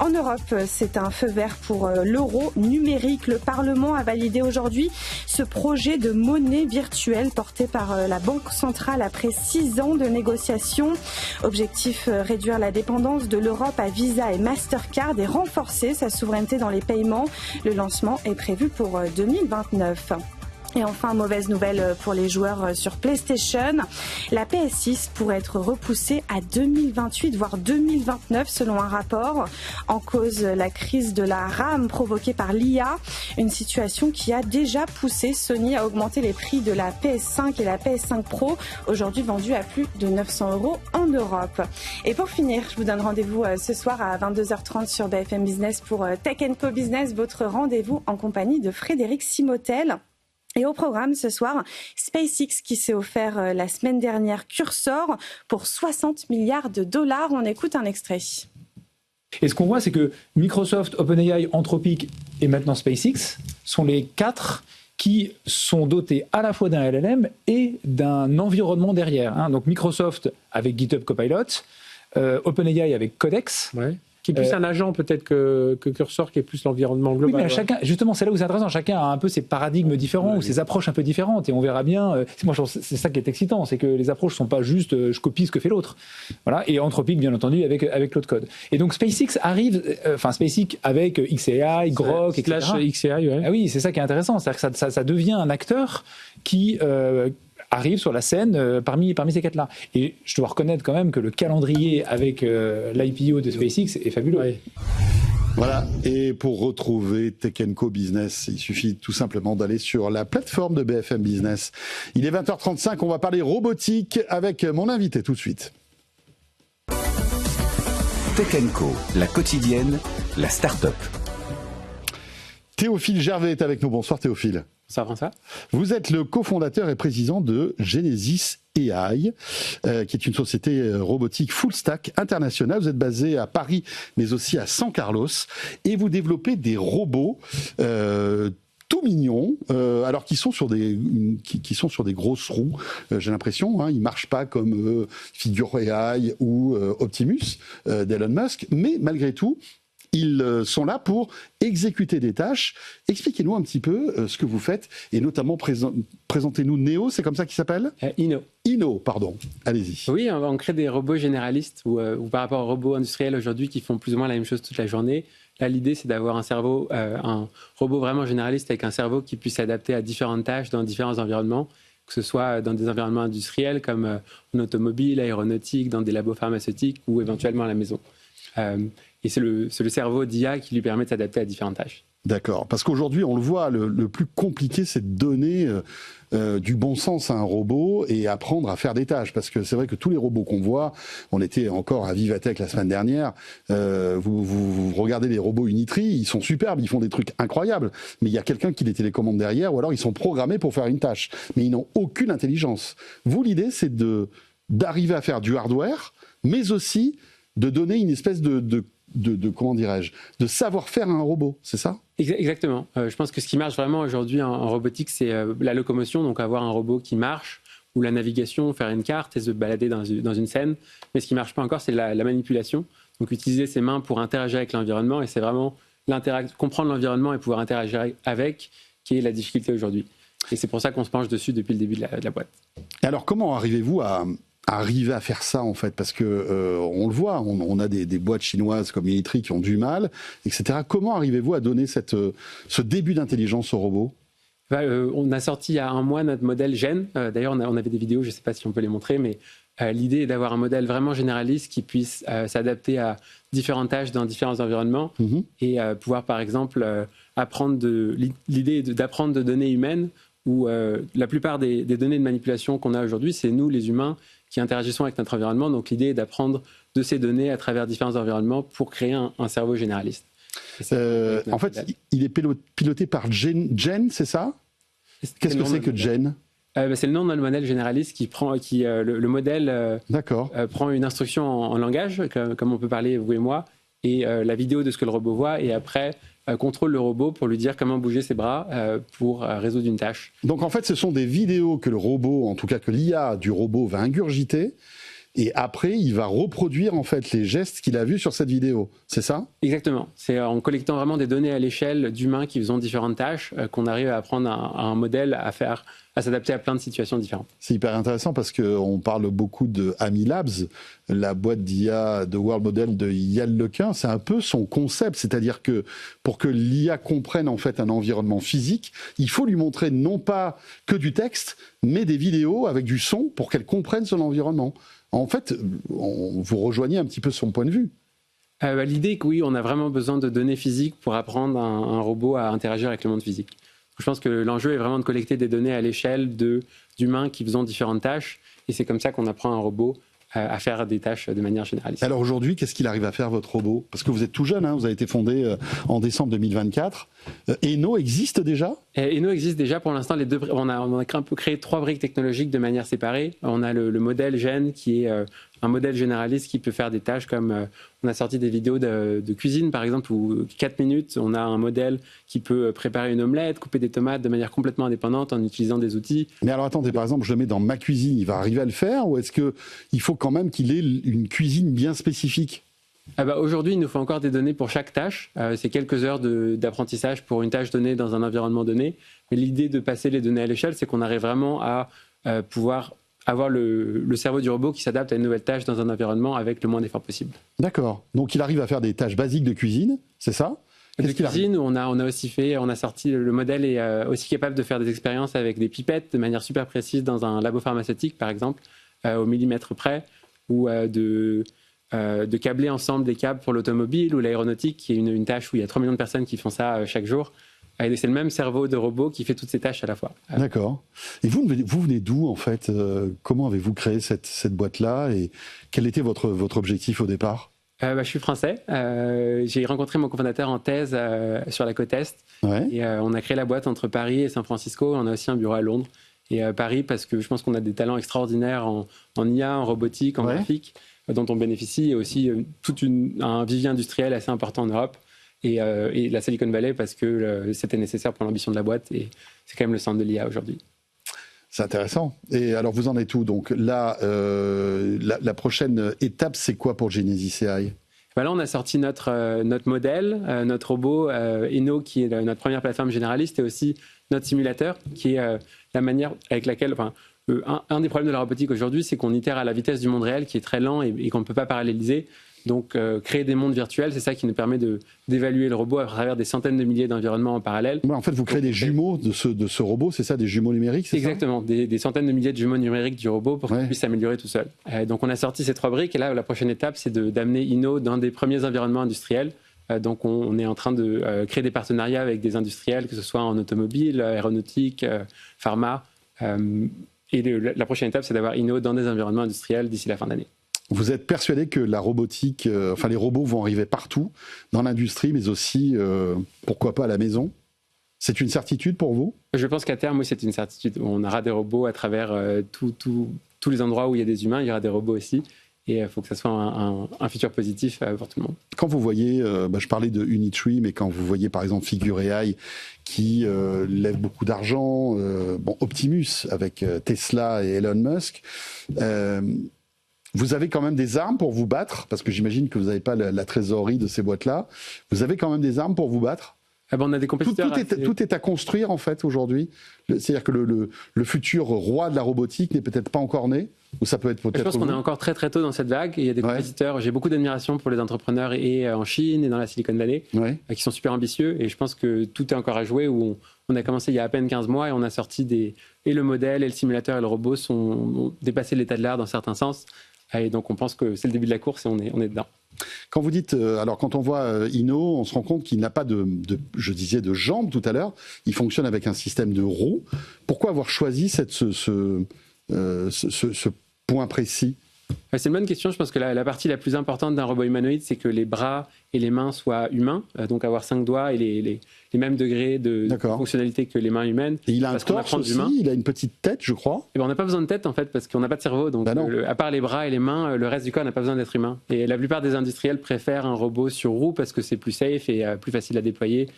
En Europe, c'est un feu vert pour l'euro numérique. Le Parlement a validé aujourd'hui ce projet de monnaie virtuelle porté par la Banque centrale après 6 ans de négociations. Objectif, réduire la dépendance de l'Europe à Visa et Mastercard et renforcer sa souveraineté dans les paiements. Le lancement est prévu pour 2029. Et enfin, mauvaise nouvelle pour les joueurs sur PlayStation. La PS6 pourrait être repoussée à 2028, voire 2029 selon un rapport. En cause, la crise de la RAM provoquée par l'IA. Une situation qui a déjà poussé Sony à augmenter les prix de la PS5 et la PS5 Pro, aujourd'hui vendues à plus de 900 € en Europe. Et pour finir, je vous donne rendez-vous ce soir à 22h30 sur BFM Business pour Tech & Co Business, votre rendez-vous en compagnie de Frédéric Simotel. Et au programme ce soir, SpaceX qui s'est offert la semaine dernière Cursor pour $60 milliards. On écoute un extrait. Et ce qu'on voit, c'est que Microsoft, OpenAI, Anthropic et maintenant SpaceX sont les 4 qui sont dotés à la fois d'un LLM et d'un environnement derrière. Donc Microsoft avec GitHub Copilot, OpenAI avec Codex. Ouais. Qui est plus un agent peut-être que Cursor, qui est plus l'environnement global. Oui, mais chacun, justement, c'est là où c'est intéressant. Chacun a un peu ses paradigmes différents ou ses approches un peu différentes. Et on verra bien. Moi, je pense que c'est ça qui est excitant, c'est que les approches ne sont pas juste je copie ce que fait l'autre. Voilà. Et Anthropic, bien entendu, avec Claude Code. Et donc SpaceX arrive, SpaceX avec XAI, Grok, etc. XAI, ouais. Ah oui, c'est ça qui est intéressant. C'est-à-dire que ça devient un acteur qui arrive sur la scène parmi ces 4-là. Et je dois reconnaître quand même que le calendrier avec l'IPO de SpaceX est fabuleux. Oui. Voilà, et pour retrouver Tech & Co Business, il suffit tout simplement d'aller sur la plateforme de BFM Business. Il est 20h35, on va parler robotique avec mon invité tout de suite. Tech & Co, la quotidienne, la start-up. Théophile Gervais est avec nous. Bonsoir Théophile. Ça va, ça ? Vous êtes le cofondateur et président de Genesis AI, qui est une société robotique full stack internationale. Vous êtes basé à Paris, mais aussi à San Carlos, et vous développez des robots tout mignons, alors qu'ils sont sur des grosses roues. J'ai l'impression, ils marchent pas comme Figure AI ou Optimus d'Elon Musk, mais malgré tout. Ils sont là pour exécuter des tâches. Expliquez-nous un petit peu ce que vous faites et notamment présentez-nous Neo, c'est comme ça qu'il s'appelle ? Inno, pardon. Allez-y. Oui, on crée des robots généralistes ou par rapport aux robots industriels aujourd'hui qui font plus ou moins la même chose toute la journée. Là, l'idée, c'est d'avoir un robot vraiment généraliste avec un cerveau qui puisse s'adapter à différentes tâches dans différents environnements, que ce soit dans des environnements industriels comme en automobile, aéronautique, dans des labos pharmaceutiques ou éventuellement à la maison. Et c'est le cerveau d'IA qui lui permet de s'adapter à différentes tâches. D'accord. Parce qu'aujourd'hui, on le voit, le plus compliqué, c'est de donner du bon sens à un robot et apprendre à faire des tâches. Parce que c'est vrai que tous les robots qu'on voit, on était encore à Vivatech la semaine dernière, vous regardez les robots Unitree, ils sont superbes, ils font des trucs incroyables. Mais il y a quelqu'un qui les télécommande derrière, ou alors ils sont programmés pour faire une tâche. Mais ils n'ont aucune intelligence. Vous, l'idée, c'est d'arriver à faire du hardware, mais aussi de donner une espèce de comment dirais-je, de savoir-faire à un robot, c'est ça ? Exactement. Je pense que ce qui marche vraiment aujourd'hui en robotique, c'est la locomotion, donc avoir un robot qui marche, ou la navigation, faire une carte et se balader dans une scène. Mais ce qui ne marche pas encore, c'est la manipulation. Donc utiliser ses mains pour interagir avec l'environnement, et c'est vraiment comprendre l'environnement et pouvoir interagir avec qui est la difficulté aujourd'hui. Et c'est pour ça qu'on se penche dessus depuis le début de la boîte. Et alors comment arrivez-vous à faire ça en fait, parce que on le voit, on a des boîtes chinoises comme Unitree qui ont du mal, etc. Comment arrivez-vous à donner ce début d'intelligence au robot ? On a sorti il y a un mois notre modèle Gen. D'ailleurs, on avait des vidéos, je ne sais pas si on peut les montrer, mais l'idée est d'avoir un modèle vraiment généraliste qui puisse s'adapter à différentes tâches dans différents environnements et pouvoir, par exemple, l'idée est d'apprendre de données humaines où la plupart des données de manipulation qu'on a aujourd'hui, c'est nous, les humains, qui interagissons avec notre environnement. Donc, l'idée est d'apprendre de ces données à travers différents environnements pour créer un cerveau généraliste. En fait, il est piloté par Gen, c'est ça? Qu'est-ce que c'est que Gen? C'est le nom de notre modèle généraliste le modèle prend une instruction en langage, comme on peut parler vous et moi, et la vidéo de ce que le robot voit, et après contrôle le robot pour lui dire comment bouger ses bras pour résoudre une tâche. Donc en fait, ce sont des vidéos que le robot, en tout cas que l'IA du robot va ingurgiter, et après, il va reproduire en fait les gestes qu'il a vus sur cette vidéo. C'est ça? Exactement. C'est en collectant vraiment des données à l'échelle d'humains qui font différentes tâches qu'on arrive à apprendre à un modèle à s'adapter à plein de situations différentes. C'est hyper intéressant parce qu'on parle beaucoup de Ami Labs, la boîte d'IA de World Model de Yann Lequin. C'est un peu son concept, c'est-à-dire que pour que l'IA comprenne en fait un environnement physique, il faut lui montrer non pas que du texte, mais des vidéos avec du son pour qu'elle comprenne son environnement. En fait, vous rejoignez un petit peu son point de vue. L'idée que oui, on a vraiment besoin de données physiques pour apprendre un robot à interagir avec le monde physique. Je pense que l'enjeu est vraiment de collecter des données à l'échelle d'humains qui font différentes tâches, et c'est comme ça qu'on apprend un robot à faire des tâches de manière généraliste. Alors aujourd'hui, qu'est-ce qu'il arrive à faire, votre robot? Parce que vous êtes tout jeune, vous avez été fondé en décembre 2024. Eno existe déjà? Eno existe déjà. Pour l'instant, on a créé 3 briques technologiques de manière séparée. On a le modèle Gen qui est un modèle généraliste qui peut faire des tâches comme on a sorti des vidéos de cuisine par exemple où 4 minutes on a un modèle qui peut préparer une omelette, couper des tomates de manière complètement indépendante en utilisant des outils. Mais alors attendez, par exemple je le mets dans ma cuisine, il va arriver à le faire ou est-ce qu'il faut quand même qu'il ait une cuisine bien spécifique? Aujourd'hui, il nous faut encore des données pour chaque tâche. C'est quelques heures d'apprentissage pour une tâche donnée dans un environnement donné. Mais l'idée de passer les données à l'échelle, c'est qu'on arrive vraiment à pouvoir avoir le cerveau du robot qui s'adapte à une nouvelle tâche dans un environnement avec le moins d'efforts possible. D'accord. Donc il arrive à faire des tâches basiques de cuisine, c'est ça? De cuisine, on a sorti, le modèle est aussi capable de faire des expériences avec des pipettes de manière super précise dans un labo pharmaceutique, par exemple, au millimètre près, ou de câbler ensemble des câbles pour l'automobile ou l'aéronautique, qui est une tâche où il y a 3 millions de personnes qui font ça chaque jour. Et c'est le même cerveau de robot qui fait toutes ces tâches à la fois. D'accord. Et vous venez d'où, en fait? Comment avez-vous créé cette boîte-là? Et quel était votre objectif au départ? Je suis français. J'ai rencontré mon cofondateur en thèse sur la côte Est. Ouais. Et on a créé la boîte entre Paris et San Francisco. On a aussi un bureau à Londres. Et Paris, parce que je pense qu'on a des talents extraordinaires en IA, en robotique, en graphique, dont on bénéficie. Et aussi un vivier industriel assez important en Europe. Et la Silicon Valley parce que c'était nécessaire pour l'ambition de la boîte et c'est quand même le centre de l'IA aujourd'hui. C'est intéressant. Et alors vous en êtes où? Donc là, la prochaine étape, c'est quoi pour Genesis AI? Là, on a sorti notre modèle, notre robot Eno, qui est notre première plateforme généraliste, et aussi notre simulateur, qui est la manière avec laquelle... un des problèmes de la robotique aujourd'hui, c'est qu'on itère à la vitesse du monde réel, qui est très lent et qu'on ne peut pas paralléliser. Donc, créer des mondes virtuels, c'est ça qui nous permet d'évaluer le robot à travers des centaines de milliers d'environnements en parallèle. En fait, vous créez des jumeaux de ce robot, c'est ça, des jumeaux numériques, c'est exactement, ça des centaines de milliers de jumeaux numériques du robot pour qu'il puisse s'améliorer tout seul. Donc, on a sorti ces 3 briques et là, la prochaine étape, c'est d'amener Eno dans des premiers environnements industriels. Donc, on est en train de créer des partenariats avec des industriels, que ce soit en automobile, aéronautique, pharma. Et la prochaine étape, c'est d'avoir Eno dans des environnements industriels d'ici la fin d'année. Vous êtes persuadé que la robotique, les robots vont arriver partout, dans l'industrie, mais aussi, pourquoi pas, à la maison? C'est une certitude pour vous? Je pense qu'à terme, oui, c'est une certitude. On aura des robots à travers tous les endroits où il y a des humains, il y aura des robots aussi. Et il faut que ça soit un futur positif pour tout le monde. Quand vous voyez, je parlais de Unitree, mais quand vous voyez par exemple Figure AI qui lève beaucoup d'argent, Optimus avec Tesla et Elon Musk, vous avez quand même des armes pour vous battre, parce que j'imagine que vous n'avez pas la trésorerie de ces boîtes-là. Vous avez quand même des armes pour vous battre? On a des compétiteurs. Tout est à construire en fait aujourd'hui. C'est-à-dire que le futur roi de la robotique n'est peut-être pas encore né. Ou ça peut être peut-être. Je pense qu'on vous est encore très très tôt dans cette vague. Il y a des compétiteurs. J'ai beaucoup d'admiration pour les entrepreneurs et en Chine et dans la Silicon Valley qui sont super ambitieux. Et je pense que tout est encore à jouer. Où on a commencé il y a à peine 15 mois et on a sorti et le modèle, et le simulateur et le robot ont dépassé l'état de l'art dans certains sens. Et donc on pense que c'est le début de la course et on est dedans. Quand vous dites, alors quand on voit Inno, on se rend compte qu'il n'a pas je disais de jambes tout à l'heure. Il fonctionne avec un système de roues. Pourquoi avoir choisi ce point précis? C'est une bonne question. Je pense que la partie la plus importante d'un robot humanoïde, c'est que les bras et les mains soient humains, donc avoir 5 doigts et les mêmes degrés de fonctionnalité que les mains humaines. Et il a un torse aussi, il a une petite tête, je crois. Et on n'a pas besoin de tête en fait, parce qu'on n'a pas de cerveau. Donc à part les bras et les mains, le reste du corps n'a pas besoin d'être humain. Et la plupart des industriels préfèrent un robot sur roue parce que c'est plus safe et plus facile à déployer.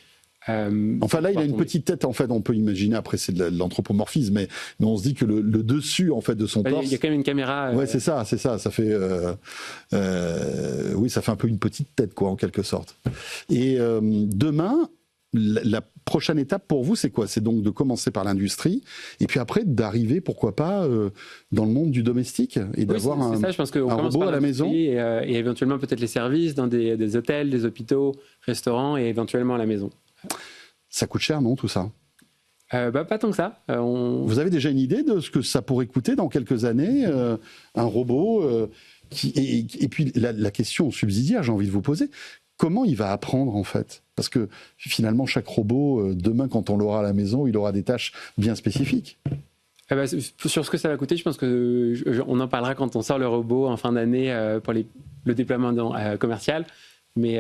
Enfin là, il a une petite tête. En fait, on peut imaginer. Après, c'est de l'anthropomorphisme, mais on se dit que le dessus, en fait, de son torse. Il y a quand même une caméra. Ouais, c'est ça. Ça fait, oui, ça fait un peu une petite tête, quoi, en quelque sorte. Et demain, la prochaine étape pour vous, c'est quoi? C'est donc de commencer par l'industrie, et puis après d'arriver, pourquoi pas, dans le monde du domestique et d'avoir un robot à la maison. Et éventuellement peut-être les services dans des hôtels, des hôpitaux, restaurants et éventuellement à la maison. Ça coûte cher, non, tout ça? Pas tant que ça. Vous avez déjà une idée de ce que ça pourrait coûter dans quelques années, un robot et puis la question subsidiaire, j'ai envie de vous poser, comment il va apprendre en fait? Parce que finalement, chaque robot, demain, quand on l'aura à la maison, il aura des tâches bien spécifiques. Sur ce que ça va coûter, je pense qu'on en parlera quand on sort le robot en fin d'année pour le déploiement commercial. Mais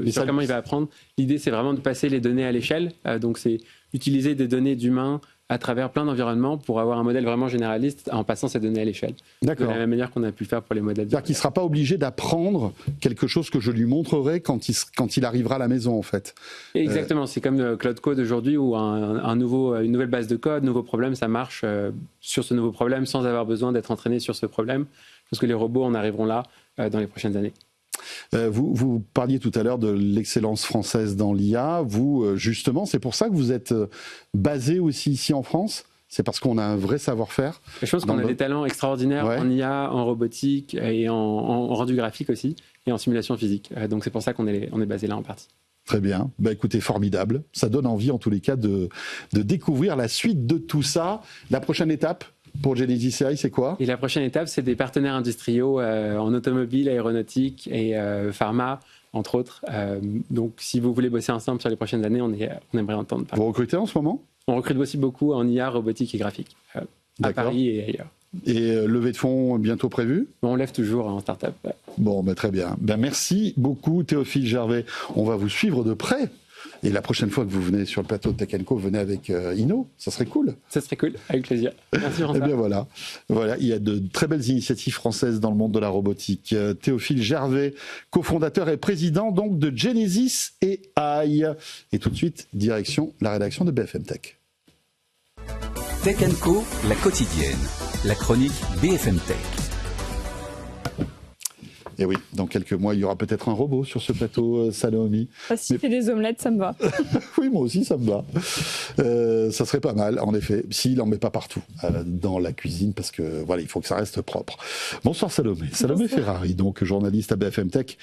sur comment il va apprendre, l'idée c'est vraiment de passer les données à l'échelle. Donc c'est utiliser des données d'humains à travers plein d'environnements pour avoir un modèle vraiment généraliste en passant ces données à l'échelle. D'accord. De la même manière qu'on a pu faire pour les modèles. C'est-à-dire qu'il ne sera pas obligé d'apprendre quelque chose que je lui montrerai quand il arrivera à la maison, en fait. Exactement. C'est comme Cloud Code aujourd'hui où une nouvelle base de code, nouveau problème, ça marche sur ce nouveau problème sans avoir besoin d'être entraîné sur ce problème. Parce que les robots en arriveront là dans les prochaines années. Vous parliez tout à l'heure de l'excellence française dans l'IA. Vous, justement, c'est pour ça que vous êtes basé aussi ici en France? C'est parce qu'on a un vrai savoir-faire? Je pense qu'on a des talents extraordinaires en IA, en robotique et en rendu graphique aussi, et en simulation physique. Donc c'est pour ça qu'on est basé là en partie. Très bien. Écoutez, formidable. Ça donne envie, en tous les cas, de découvrir la suite de tout ça. La prochaine étape pour Genesis AI, c'est quoi? Et la prochaine étape, c'est des partenaires industriels en automobile, aéronautique et pharma, entre autres. Donc, si vous voulez bosser ensemble sur les prochaines années, on aimerait entendre parler. Vous recrutez en ce moment? On recrute aussi beaucoup en IA, robotique et graphique, à Paris et ailleurs. Et levée de fonds bientôt prévue? On lève toujours en start-up. Bon, très bien. Merci beaucoup, Théophile Gervais. On va vous suivre de près. Et la prochaine fois que vous venez sur le plateau de Tech & Co, venez avec Inno, ça serait cool. Ça serait cool, avec plaisir. Merci François. Eh bien voilà, il y a de très belles initiatives françaises dans le monde de la robotique. Théophile Gervais, cofondateur et président donc de Genesis AI. Et tout de suite, direction la rédaction de BFM Tech. Tech & Co, la quotidienne, la chronique BFM Tech. Et oui, dans quelques mois, il y aura peut-être un robot sur ce plateau, Salomé. S'il fait des omelettes, ça me va. Oui, moi aussi, ça me va. Ça serait pas mal, en effet, s'il n'en met pas partout dans la cuisine, parce que voilà, il faut que ça reste propre. Bonsoir Salomé. Salomé Ferrari, donc journaliste à BFM Tech.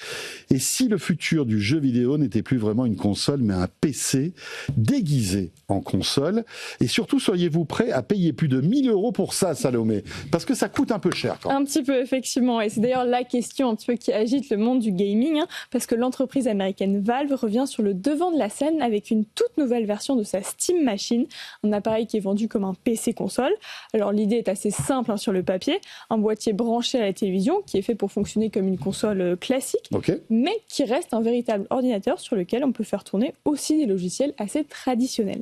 Et si le futur du jeu vidéo n'était plus vraiment une console, mais un PC déguisé en console? Et surtout, seriez-vous prêt à payer plus de 1 000 € pour ça, Salomé? Parce que ça coûte un peu cher, quand même. Un petit peu, effectivement. Et c'est d'ailleurs la question un petit peu qui agite le monde du gaming, parce que l'entreprise américaine Valve revient sur le devant de la scène avec une toute nouvelle version de sa Steam Machine, un appareil qui est vendu comme un PC console. Alors l'idée est assez simple sur le papier, un boîtier branché à la télévision qui est fait pour fonctionner comme une console classique, mais qui reste un véritable ordinateur sur lequel on peut faire tourner aussi des logiciels assez traditionnels.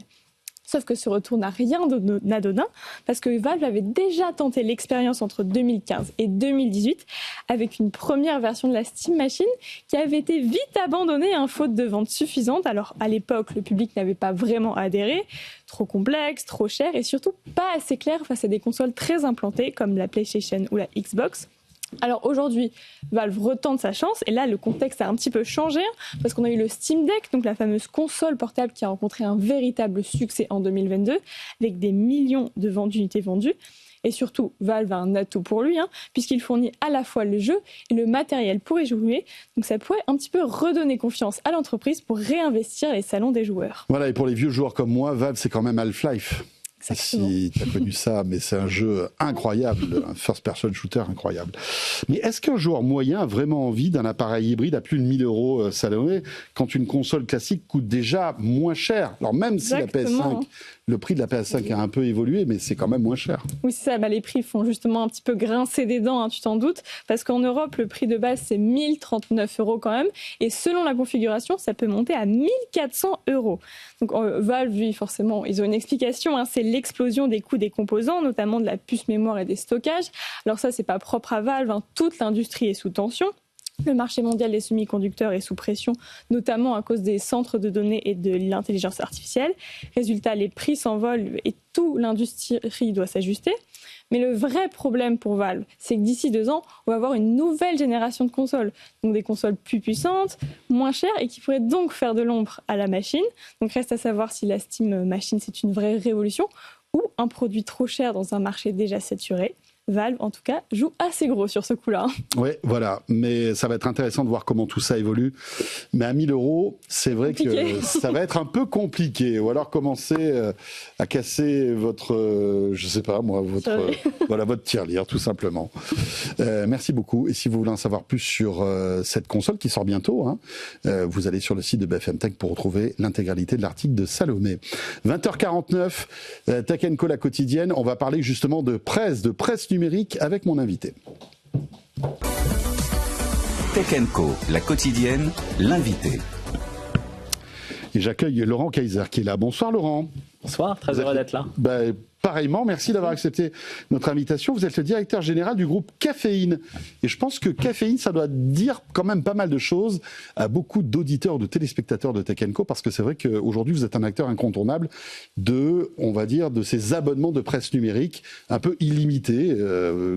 Sauf que ce retour n'a rien d'anodin, parce que Valve avait déjà tenté l'expérience entre 2015 et 2018 avec une première version de la Steam Machine qui avait été vite abandonnée faute de vente suffisante. Alors à l'époque, le public n'avait pas vraiment adhéré, trop complexe, trop cher et surtout pas assez clair face à des consoles très implantées comme la PlayStation ou la Xbox. Alors aujourd'hui, Valve retente sa chance et là le contexte a un petit peu changé parce qu'on a eu le Steam Deck, donc la fameuse console portable qui a rencontré un véritable succès en 2022 avec des millions d'unités vendues. Et surtout, Valve a un atout pour lui, puisqu'il fournit à la fois le jeu et le matériel pour y jouer. Donc ça pourrait un petit peu redonner confiance à l'entreprise pour réinvestir les salons des joueurs. Voilà, et pour les vieux joueurs comme moi, Valve, c'est quand même Half-Life. Exactement. Si tu as connu ça, mais c'est un jeu incroyable, un first-person shooter incroyable. Mais est-ce qu'un joueur moyen a vraiment envie d'un appareil hybride à plus de 1 000 € Salomé, quand une console classique coûte déjà moins cher? Alors même si la PS5, le prix de la PS5 a un peu évolué, mais c'est quand même moins cher. Oui, c'est ça. Les prix font justement un petit peu grincer des dents, tu t'en doutes, parce qu'en Europe, le prix de base, c'est 1 039 € quand même, et selon la configuration, ça peut monter à 1 400 €. Donc Valve, lui, forcément, ils ont une explication, c'est l'explosion des coûts des composants, notamment de la puce mémoire et des stockages. Alors ça, c'est pas propre à Valve, toute l'industrie est sous tension. Le marché mondial des semi-conducteurs est sous pression, notamment à cause des centres de données et de l'intelligence artificielle. Résultat, les prix s'envolent et toute l'industrie doit s'ajuster. Mais le vrai problème pour Valve, c'est que d'ici 2 ans, on va avoir une nouvelle génération de consoles. Donc des consoles plus puissantes, moins chères et qui pourraient donc faire de l'ombre à la machine. Donc reste à savoir si la Steam Machine, c'est une vraie révolution ou un produit trop cher dans un marché déjà saturé. Valve, en tout cas, joue assez gros sur ce coup-là. Oui, voilà. Mais ça va être intéressant de voir comment tout ça évolue. Mais à 1 000 €, c'est vrai que ça va être un peu compliqué. Ou alors commencer à casser votre, je sais pas moi, votre tirelire, tout simplement. Merci beaucoup. Et si vous voulez en savoir plus sur cette console qui sort bientôt, vous allez sur le site de BFM Tech pour retrouver l'intégralité de l'article de Salomé. 20h49, Tech & Co, la quotidienne. On va parler justement de presse numérique avec mon invité. Tech & Co, la quotidienne, l'invité. Et j'accueille Laurent Kaiser qui est là. Bonsoir Laurent. Bonsoir, très heureux d'être là. Pareillement, merci d'avoir accepté notre invitation. Vous êtes le directeur général du groupe Caféine. Et je pense que Caféine, ça doit dire quand même pas mal de choses à beaucoup d'auditeurs, de téléspectateurs de Tech & Co, parce que c'est vrai qu'aujourd'hui, vous êtes un acteur incontournable de ces abonnements de presse numérique un peu illimités.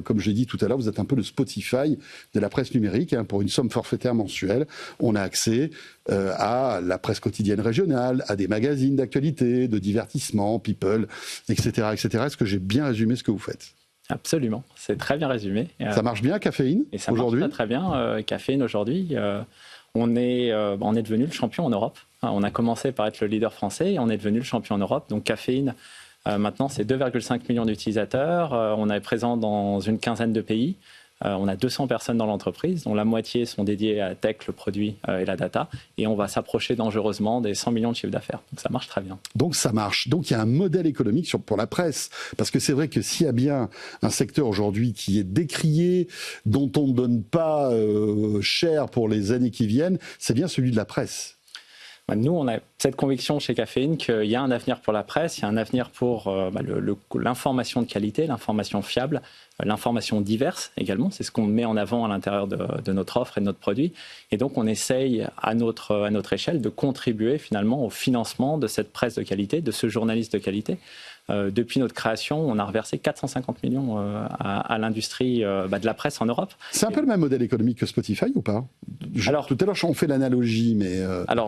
Comme je l'ai dit tout à l'heure, vous êtes un peu le Spotify de la presse numérique. Pour une somme forfaitaire mensuelle, on a accès à la presse quotidienne régionale, à des magazines d'actualité, de divertissement, People, etc. Est-ce que j'ai bien résumé ce que vous faites? Absolument, c'est très bien résumé. Ça marche bien, Caféine, et ça aujourd'hui? marche très bien. Caféine, aujourd'hui, on est devenu le champion en Europe. On a commencé par être le leader français et on est devenu le champion en Europe. Donc Caféine, maintenant, c'est 2,5 millions d'utilisateurs. On est présent dans une quinzaine de pays. On a 200 personnes dans l'entreprise, dont la moitié sont dédiées à tech, le produit et la data. Et on va s'approcher dangereusement des 100 millions de chiffre d'affaires. Donc ça marche très bien. Donc ça marche. Donc il y a un modèle économique pour la presse. Parce que c'est vrai que s'il y a bien un secteur aujourd'hui qui est décrié, dont on ne donne pas cher pour les années qui viennent, c'est bien celui de la presse. Nous, on a cette conviction chez Caféine qu'il y a un avenir pour la presse, il y a un avenir pour l'information de qualité, l'information fiable, l'information diverse également. C'est ce qu'on met en avant à l'intérieur de notre offre et de notre produit. Et donc, on essaye à notre échelle de contribuer finalement au financement de cette presse de qualité, de ce journaliste de qualité. Depuis notre création, on a reversé 450 millions à l'industrie de la presse en Europe. C'est un peu le même modèle économique que Spotify ou pas? Tout à l'heure, on fait l'analogie, mais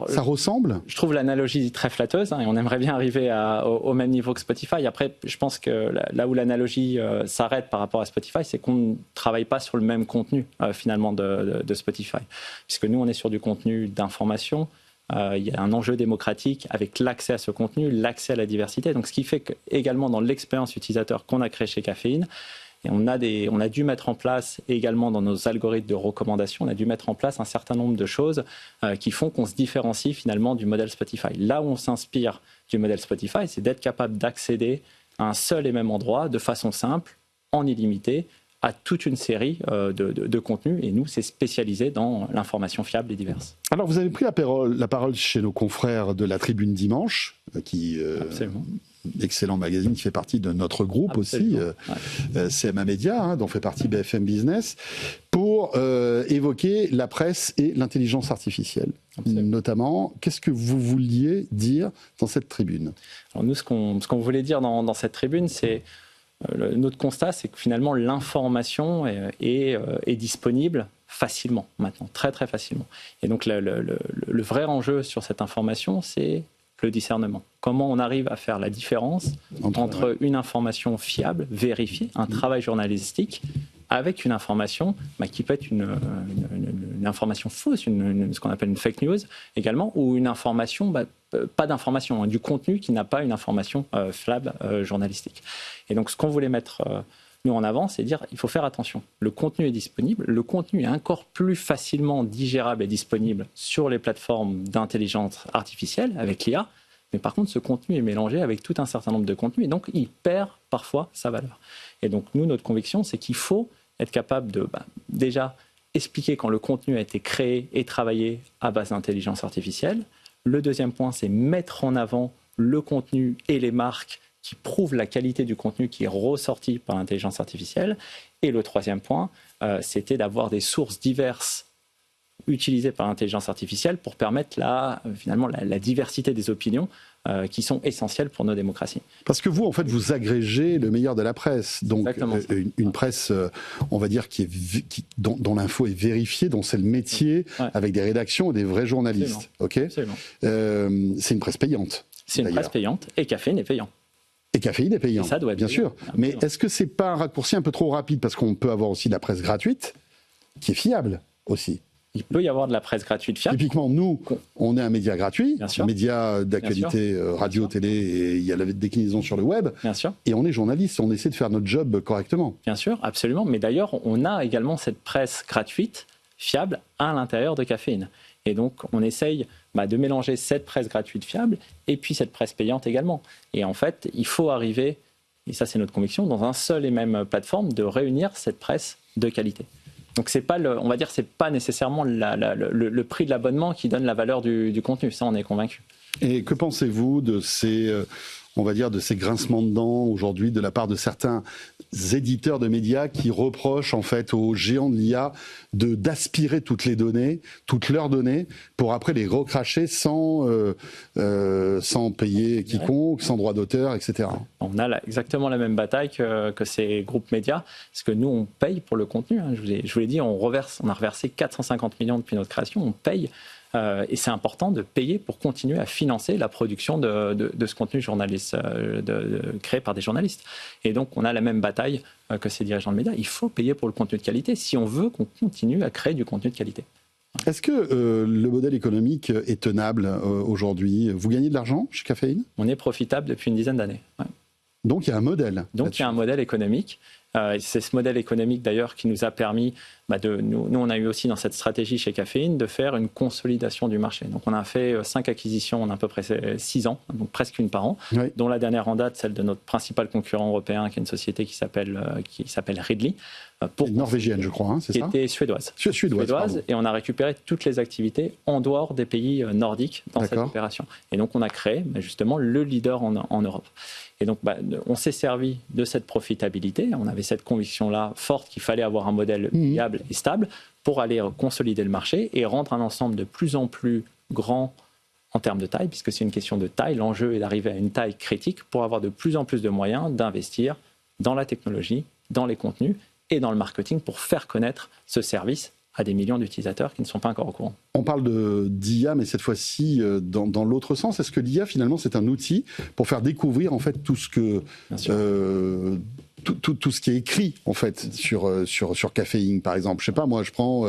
ça ressemble? Je trouve l'analogie très flatteuse et on aimerait bien arriver au même niveau que Spotify. Après, je pense que là où l'analogie s'arrête par rapport à Spotify, c'est qu'on ne travaille pas sur le même contenu finalement de Spotify. Puisque nous, on est sur du contenu d'information. Il y a un enjeu démocratique avec l'accès à ce contenu, l'accès à la diversité. Donc, ce qui fait qu'également dans l'expérience utilisateur qu'on a créée chez Caféine, et on a dû mettre en place également dans nos algorithmes de recommandation, on a dû mettre en place un certain nombre de choses qui font qu'on se différencie finalement du modèle Spotify. Là où on s'inspire du modèle Spotify, c'est d'être capable d'accéder à un seul et même endroit de façon simple, en illimité, à toute une série de contenus. Et nous, c'est spécialisé dans l'information fiable et diverse. Alors, vous avez pris la parole chez nos confrères de la Tribune Dimanche, qui excellent magazine qui fait partie de notre groupe aussi, CMA Média, dont fait partie BFM Business, pour évoquer la presse et l'intelligence artificielle. Notamment, qu'est-ce que vous vouliez dire dans cette tribune? Alors nous, ce qu'on voulait dire dans cette tribune, c'est notre constat, c'est que finalement l'information est disponible facilement maintenant, très très facilement. Et donc le vrai enjeu sur cette information, c'est le discernement. Comment on arrive à faire la différence entre une information fiable, vérifiée, un travail journalistique, avec une information qui peut être une information fausse, ce qu'on appelle une fake news également, ou une information, pas d'information, du contenu qui n'a pas une information fiable journalistique. Et donc ce qu'on voulait mettre nous en avant, c'est dire il faut faire attention. Le contenu est disponible, le contenu est encore plus facilement digérable et disponible sur les plateformes d'intelligence artificielle avec l'IA, mais par contre ce contenu est mélangé avec tout un certain nombre de contenus et donc il perd parfois sa valeur. Et donc nous, notre conviction, c'est qu'il faut être capable de déjà expliquer quand le contenu a été créé et travaillé à base d'intelligence artificielle. Le deuxième point, c'est mettre en avant le contenu et les marques qui prouvent la qualité du contenu qui est ressorti par l'intelligence artificielle. Et le troisième point, c'était d'avoir des sources diverses utilisées par l'intelligence artificielle pour permettre finalement la diversité des opinions qui sont essentielles pour nos démocraties. Parce que vous, en fait, vous agrégez le meilleur de la presse. Donc, une presse, on va dire, dont l'info est vérifiée, dont c'est le métier, avec des rédactions et des vrais journalistes. Absolument. C'est une presse payante. C'est une presse payante et Caféine est payant. Et Caféine est payant, ça doit être bien payant. sûr. Mais est-ce que c'est pas un raccourci un peu trop rapide? Parce qu'on peut avoir aussi de la presse gratuite, qui est fiable aussi. Il peut y avoir de la presse gratuite fiable. Typiquement, nous, on est un média gratuit, un média d'actualité radio, télé, et il y a la déclinaison sur le web. Bien sûr. Et on est journaliste, on essaie de faire notre job correctement. Bien sûr, absolument. Mais d'ailleurs, on a également cette presse gratuite, fiable, à l'intérieur de Caféine. Et donc, on essaye de mélanger cette presse gratuite fiable et puis cette presse payante également. Et en fait, il faut arriver, et ça c'est notre conviction, dans un seul et même plateforme, de réunir cette presse de qualité. Donc c'est pas on va dire, c'est pas nécessairement le prix de l'abonnement qui donne la valeur du contenu. Ça, on est convaincu. Et que pensez-vous de ces, on va dire, de ces grincements de dents aujourd'hui de la part de certains éditeurs de médias qui reprochent en fait aux géants de l'IA d'aspirer toutes leurs données, pour après les recracher sans payer quiconque, sans droit d'auteur, etc. On a exactement la même bataille que ces groupes médias, parce que nous, on paye pour le contenu. Je vous l'ai dit, on a reversé 450 millions depuis notre création, on paye. Et c'est important de payer pour continuer à financer la production de ce contenu journaliste créé par des journalistes. Et donc, on a la même bataille que ces dirigeants de médias. Il faut payer pour le contenu de qualité si on veut qu'on continue à créer du contenu de qualité. Est-ce que le modèle économique est tenable aujourd'hui? Vous gagnez de l'argent chez Caféine? On est profitable depuis une dizaine d'années. Ouais. Donc, il y a un modèle. Donc, il y a un modèle économique. C'est ce modèle économique d'ailleurs qui nous a permis, nous on a eu aussi dans cette stratégie chez Caféine de faire une consolidation du marché. Donc on a fait 5 acquisitions en à peu près 6 ans, donc presque une par an, dont la dernière en date, celle de notre principal concurrent européen, qui est une société qui s'appelle Ridley. Norvégienne, je crois, c'est ça? Qui était suédoise. Suédoise, et on a récupéré toutes les activités en dehors des pays nordiques dans cette opération. Et donc on a créé justement le leader en Europe. Et donc, on s'est servi de cette profitabilité. On avait cette conviction-là forte qu'il fallait avoir un modèle viable et stable pour aller consolider le marché et rendre un ensemble de plus en plus grand en termes de taille, puisque c'est une question de taille. L'enjeu est d'arriver à une taille critique pour avoir de plus en plus de moyens d'investir dans la technologie, dans les contenus et dans le marketing pour faire connaître ce service à des millions d'utilisateurs qui ne sont pas encore au courant. On parle d'IA, mais cette fois-ci dans l'autre sens. Est-ce que l'IA, finalement, c'est un outil pour faire découvrir en fait tout ce que tout ce qui est écrit en fait sur Caféine, par exemple? Je sais pas, moi, je prends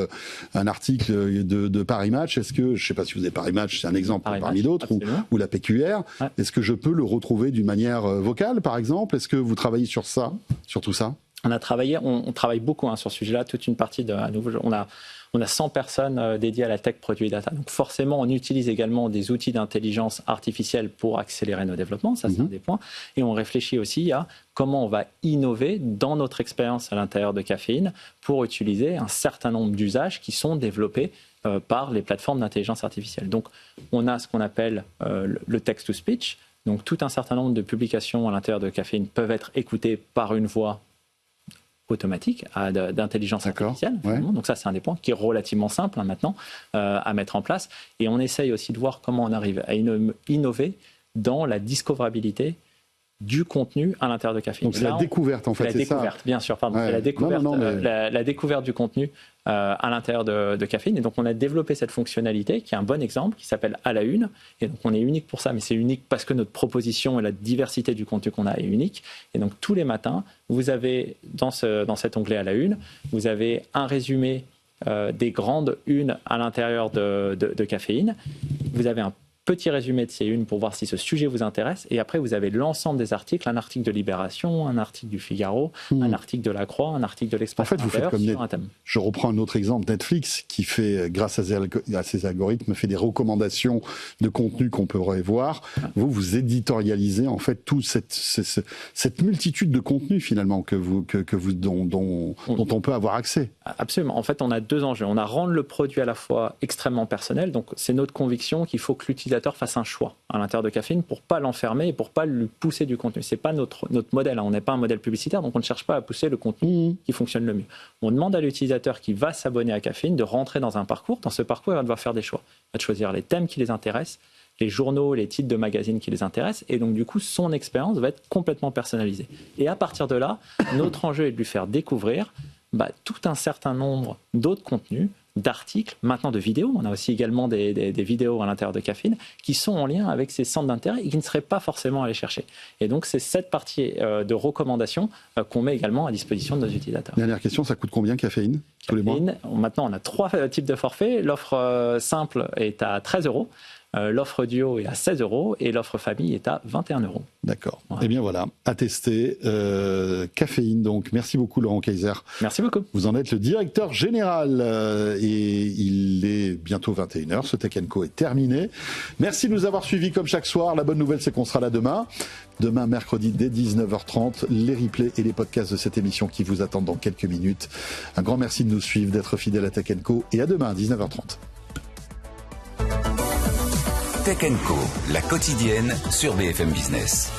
un article de Paris Match. Est-ce que, je sais pas si vous avez Paris Match, c'est un exemple parmi d'autres, ou la PQR. Ouais. Est-ce que je peux le retrouver d'une manière vocale, par exemple? Est-ce que vous travaillez sur tout ça? On travaille beaucoup sur ce sujet-là. Toute une partie on a 100 personnes dédiées à la tech, produit et data. Donc forcément, on utilise également des outils d'intelligence artificielle pour accélérer nos développements. Ça, c'est un des points. Et on réfléchit aussi à comment on va innover dans notre expérience à l'intérieur de Caféine pour utiliser un certain nombre d'usages qui sont développés par les plateformes d'intelligence artificielle. Donc, on a ce qu'on appelle le text-to-speech. Donc, tout un certain nombre de publications à l'intérieur de Caféine peuvent être écoutées par une voix automatique d'intelligence artificielle. Ouais. Donc ça, c'est un des points qui est relativement simple maintenant à mettre en place. Et on essaye aussi de voir comment on arrive à innover dans la discoverabilité du contenu à l'intérieur de Caféine. Donc c'est la découverte en fait, c'est ça. La découverte, bien sûr, pardon. Ouais. C'est la découverte, la découverte du contenu à l'intérieur de Caféine. Et donc on a développé cette fonctionnalité qui est un bon exemple, qui s'appelle à la une. Et donc on est unique pour ça, mais c'est unique parce que notre proposition et la diversité du contenu qu'on a est unique. Et donc tous les matins, vous avez dans cet onglet à la une, vous avez un résumé des grandes unes à l'intérieur de Caféine. Vous avez un petit résumé de ces unes pour voir si ce sujet vous intéresse. Et après, vous avez l'ensemble des articles, un article de Libération, un article du Figaro, un article de La Croix, un article de l'Express. En fait, vous faites comme sur un thème. Je reprends un autre exemple, Netflix, qui fait, grâce à ses algorithmes, fait des recommandations de contenu qu'on pourrait voir. Vous éditorialisez en fait toute cette multitude de contenus finalement dont on peut avoir accès. Absolument. En fait, on a deux enjeux. On a rendre le produit à la fois extrêmement personnel. Donc, c'est notre conviction qu'il faut que l'utilisateur fasse un choix à l'intérieur de Caféine pour pas l'enfermer et pour pas lui pousser du contenu. C'est pas notre modèle. On n'est pas un modèle publicitaire, donc on ne cherche pas à pousser le contenu qui fonctionne le mieux. On demande à l'utilisateur qui va s'abonner à Caféine de rentrer dans un parcours. Dans ce parcours, il va devoir faire des choix. Il va choisir les thèmes qui les intéressent, les journaux, les titres de magazines qui les intéressent, et donc du coup, son expérience va être complètement personnalisée. Et à partir de là, notre enjeu est de lui faire découvrir tout un certain nombre d'autres contenus, d'articles, maintenant de vidéos. On a aussi également des vidéos à l'intérieur de Caféine qui sont en lien avec ces centres d'intérêt et qui ne seraient pas forcément allés chercher. Et donc, c'est cette partie de recommandation qu'on met également à disposition de nos utilisateurs. Dernière question, ça coûte combien Caféine tous les mois ? Maintenant, on a 3 types de forfaits. L'offre simple est à 13 €. L'offre duo est à 16 € et l'offre famille est à 21 €. D'accord. Voilà. Eh bien voilà, à tester. Caféine donc. Merci beaucoup Laurent Kayser. Merci beaucoup. Vous en êtes le directeur général et il est bientôt 21h. Ce Tech & Co est terminé. Merci de nous avoir suivis comme chaque soir. La bonne nouvelle c'est qu'on sera là demain. Demain mercredi dès 19h30. Les replays et les podcasts de cette émission qui vous attendent dans quelques minutes. Un grand merci de nous suivre, d'être fidèles à Tech & Co et à demain à 19h30. Tech & Co, la quotidienne sur BFM Business.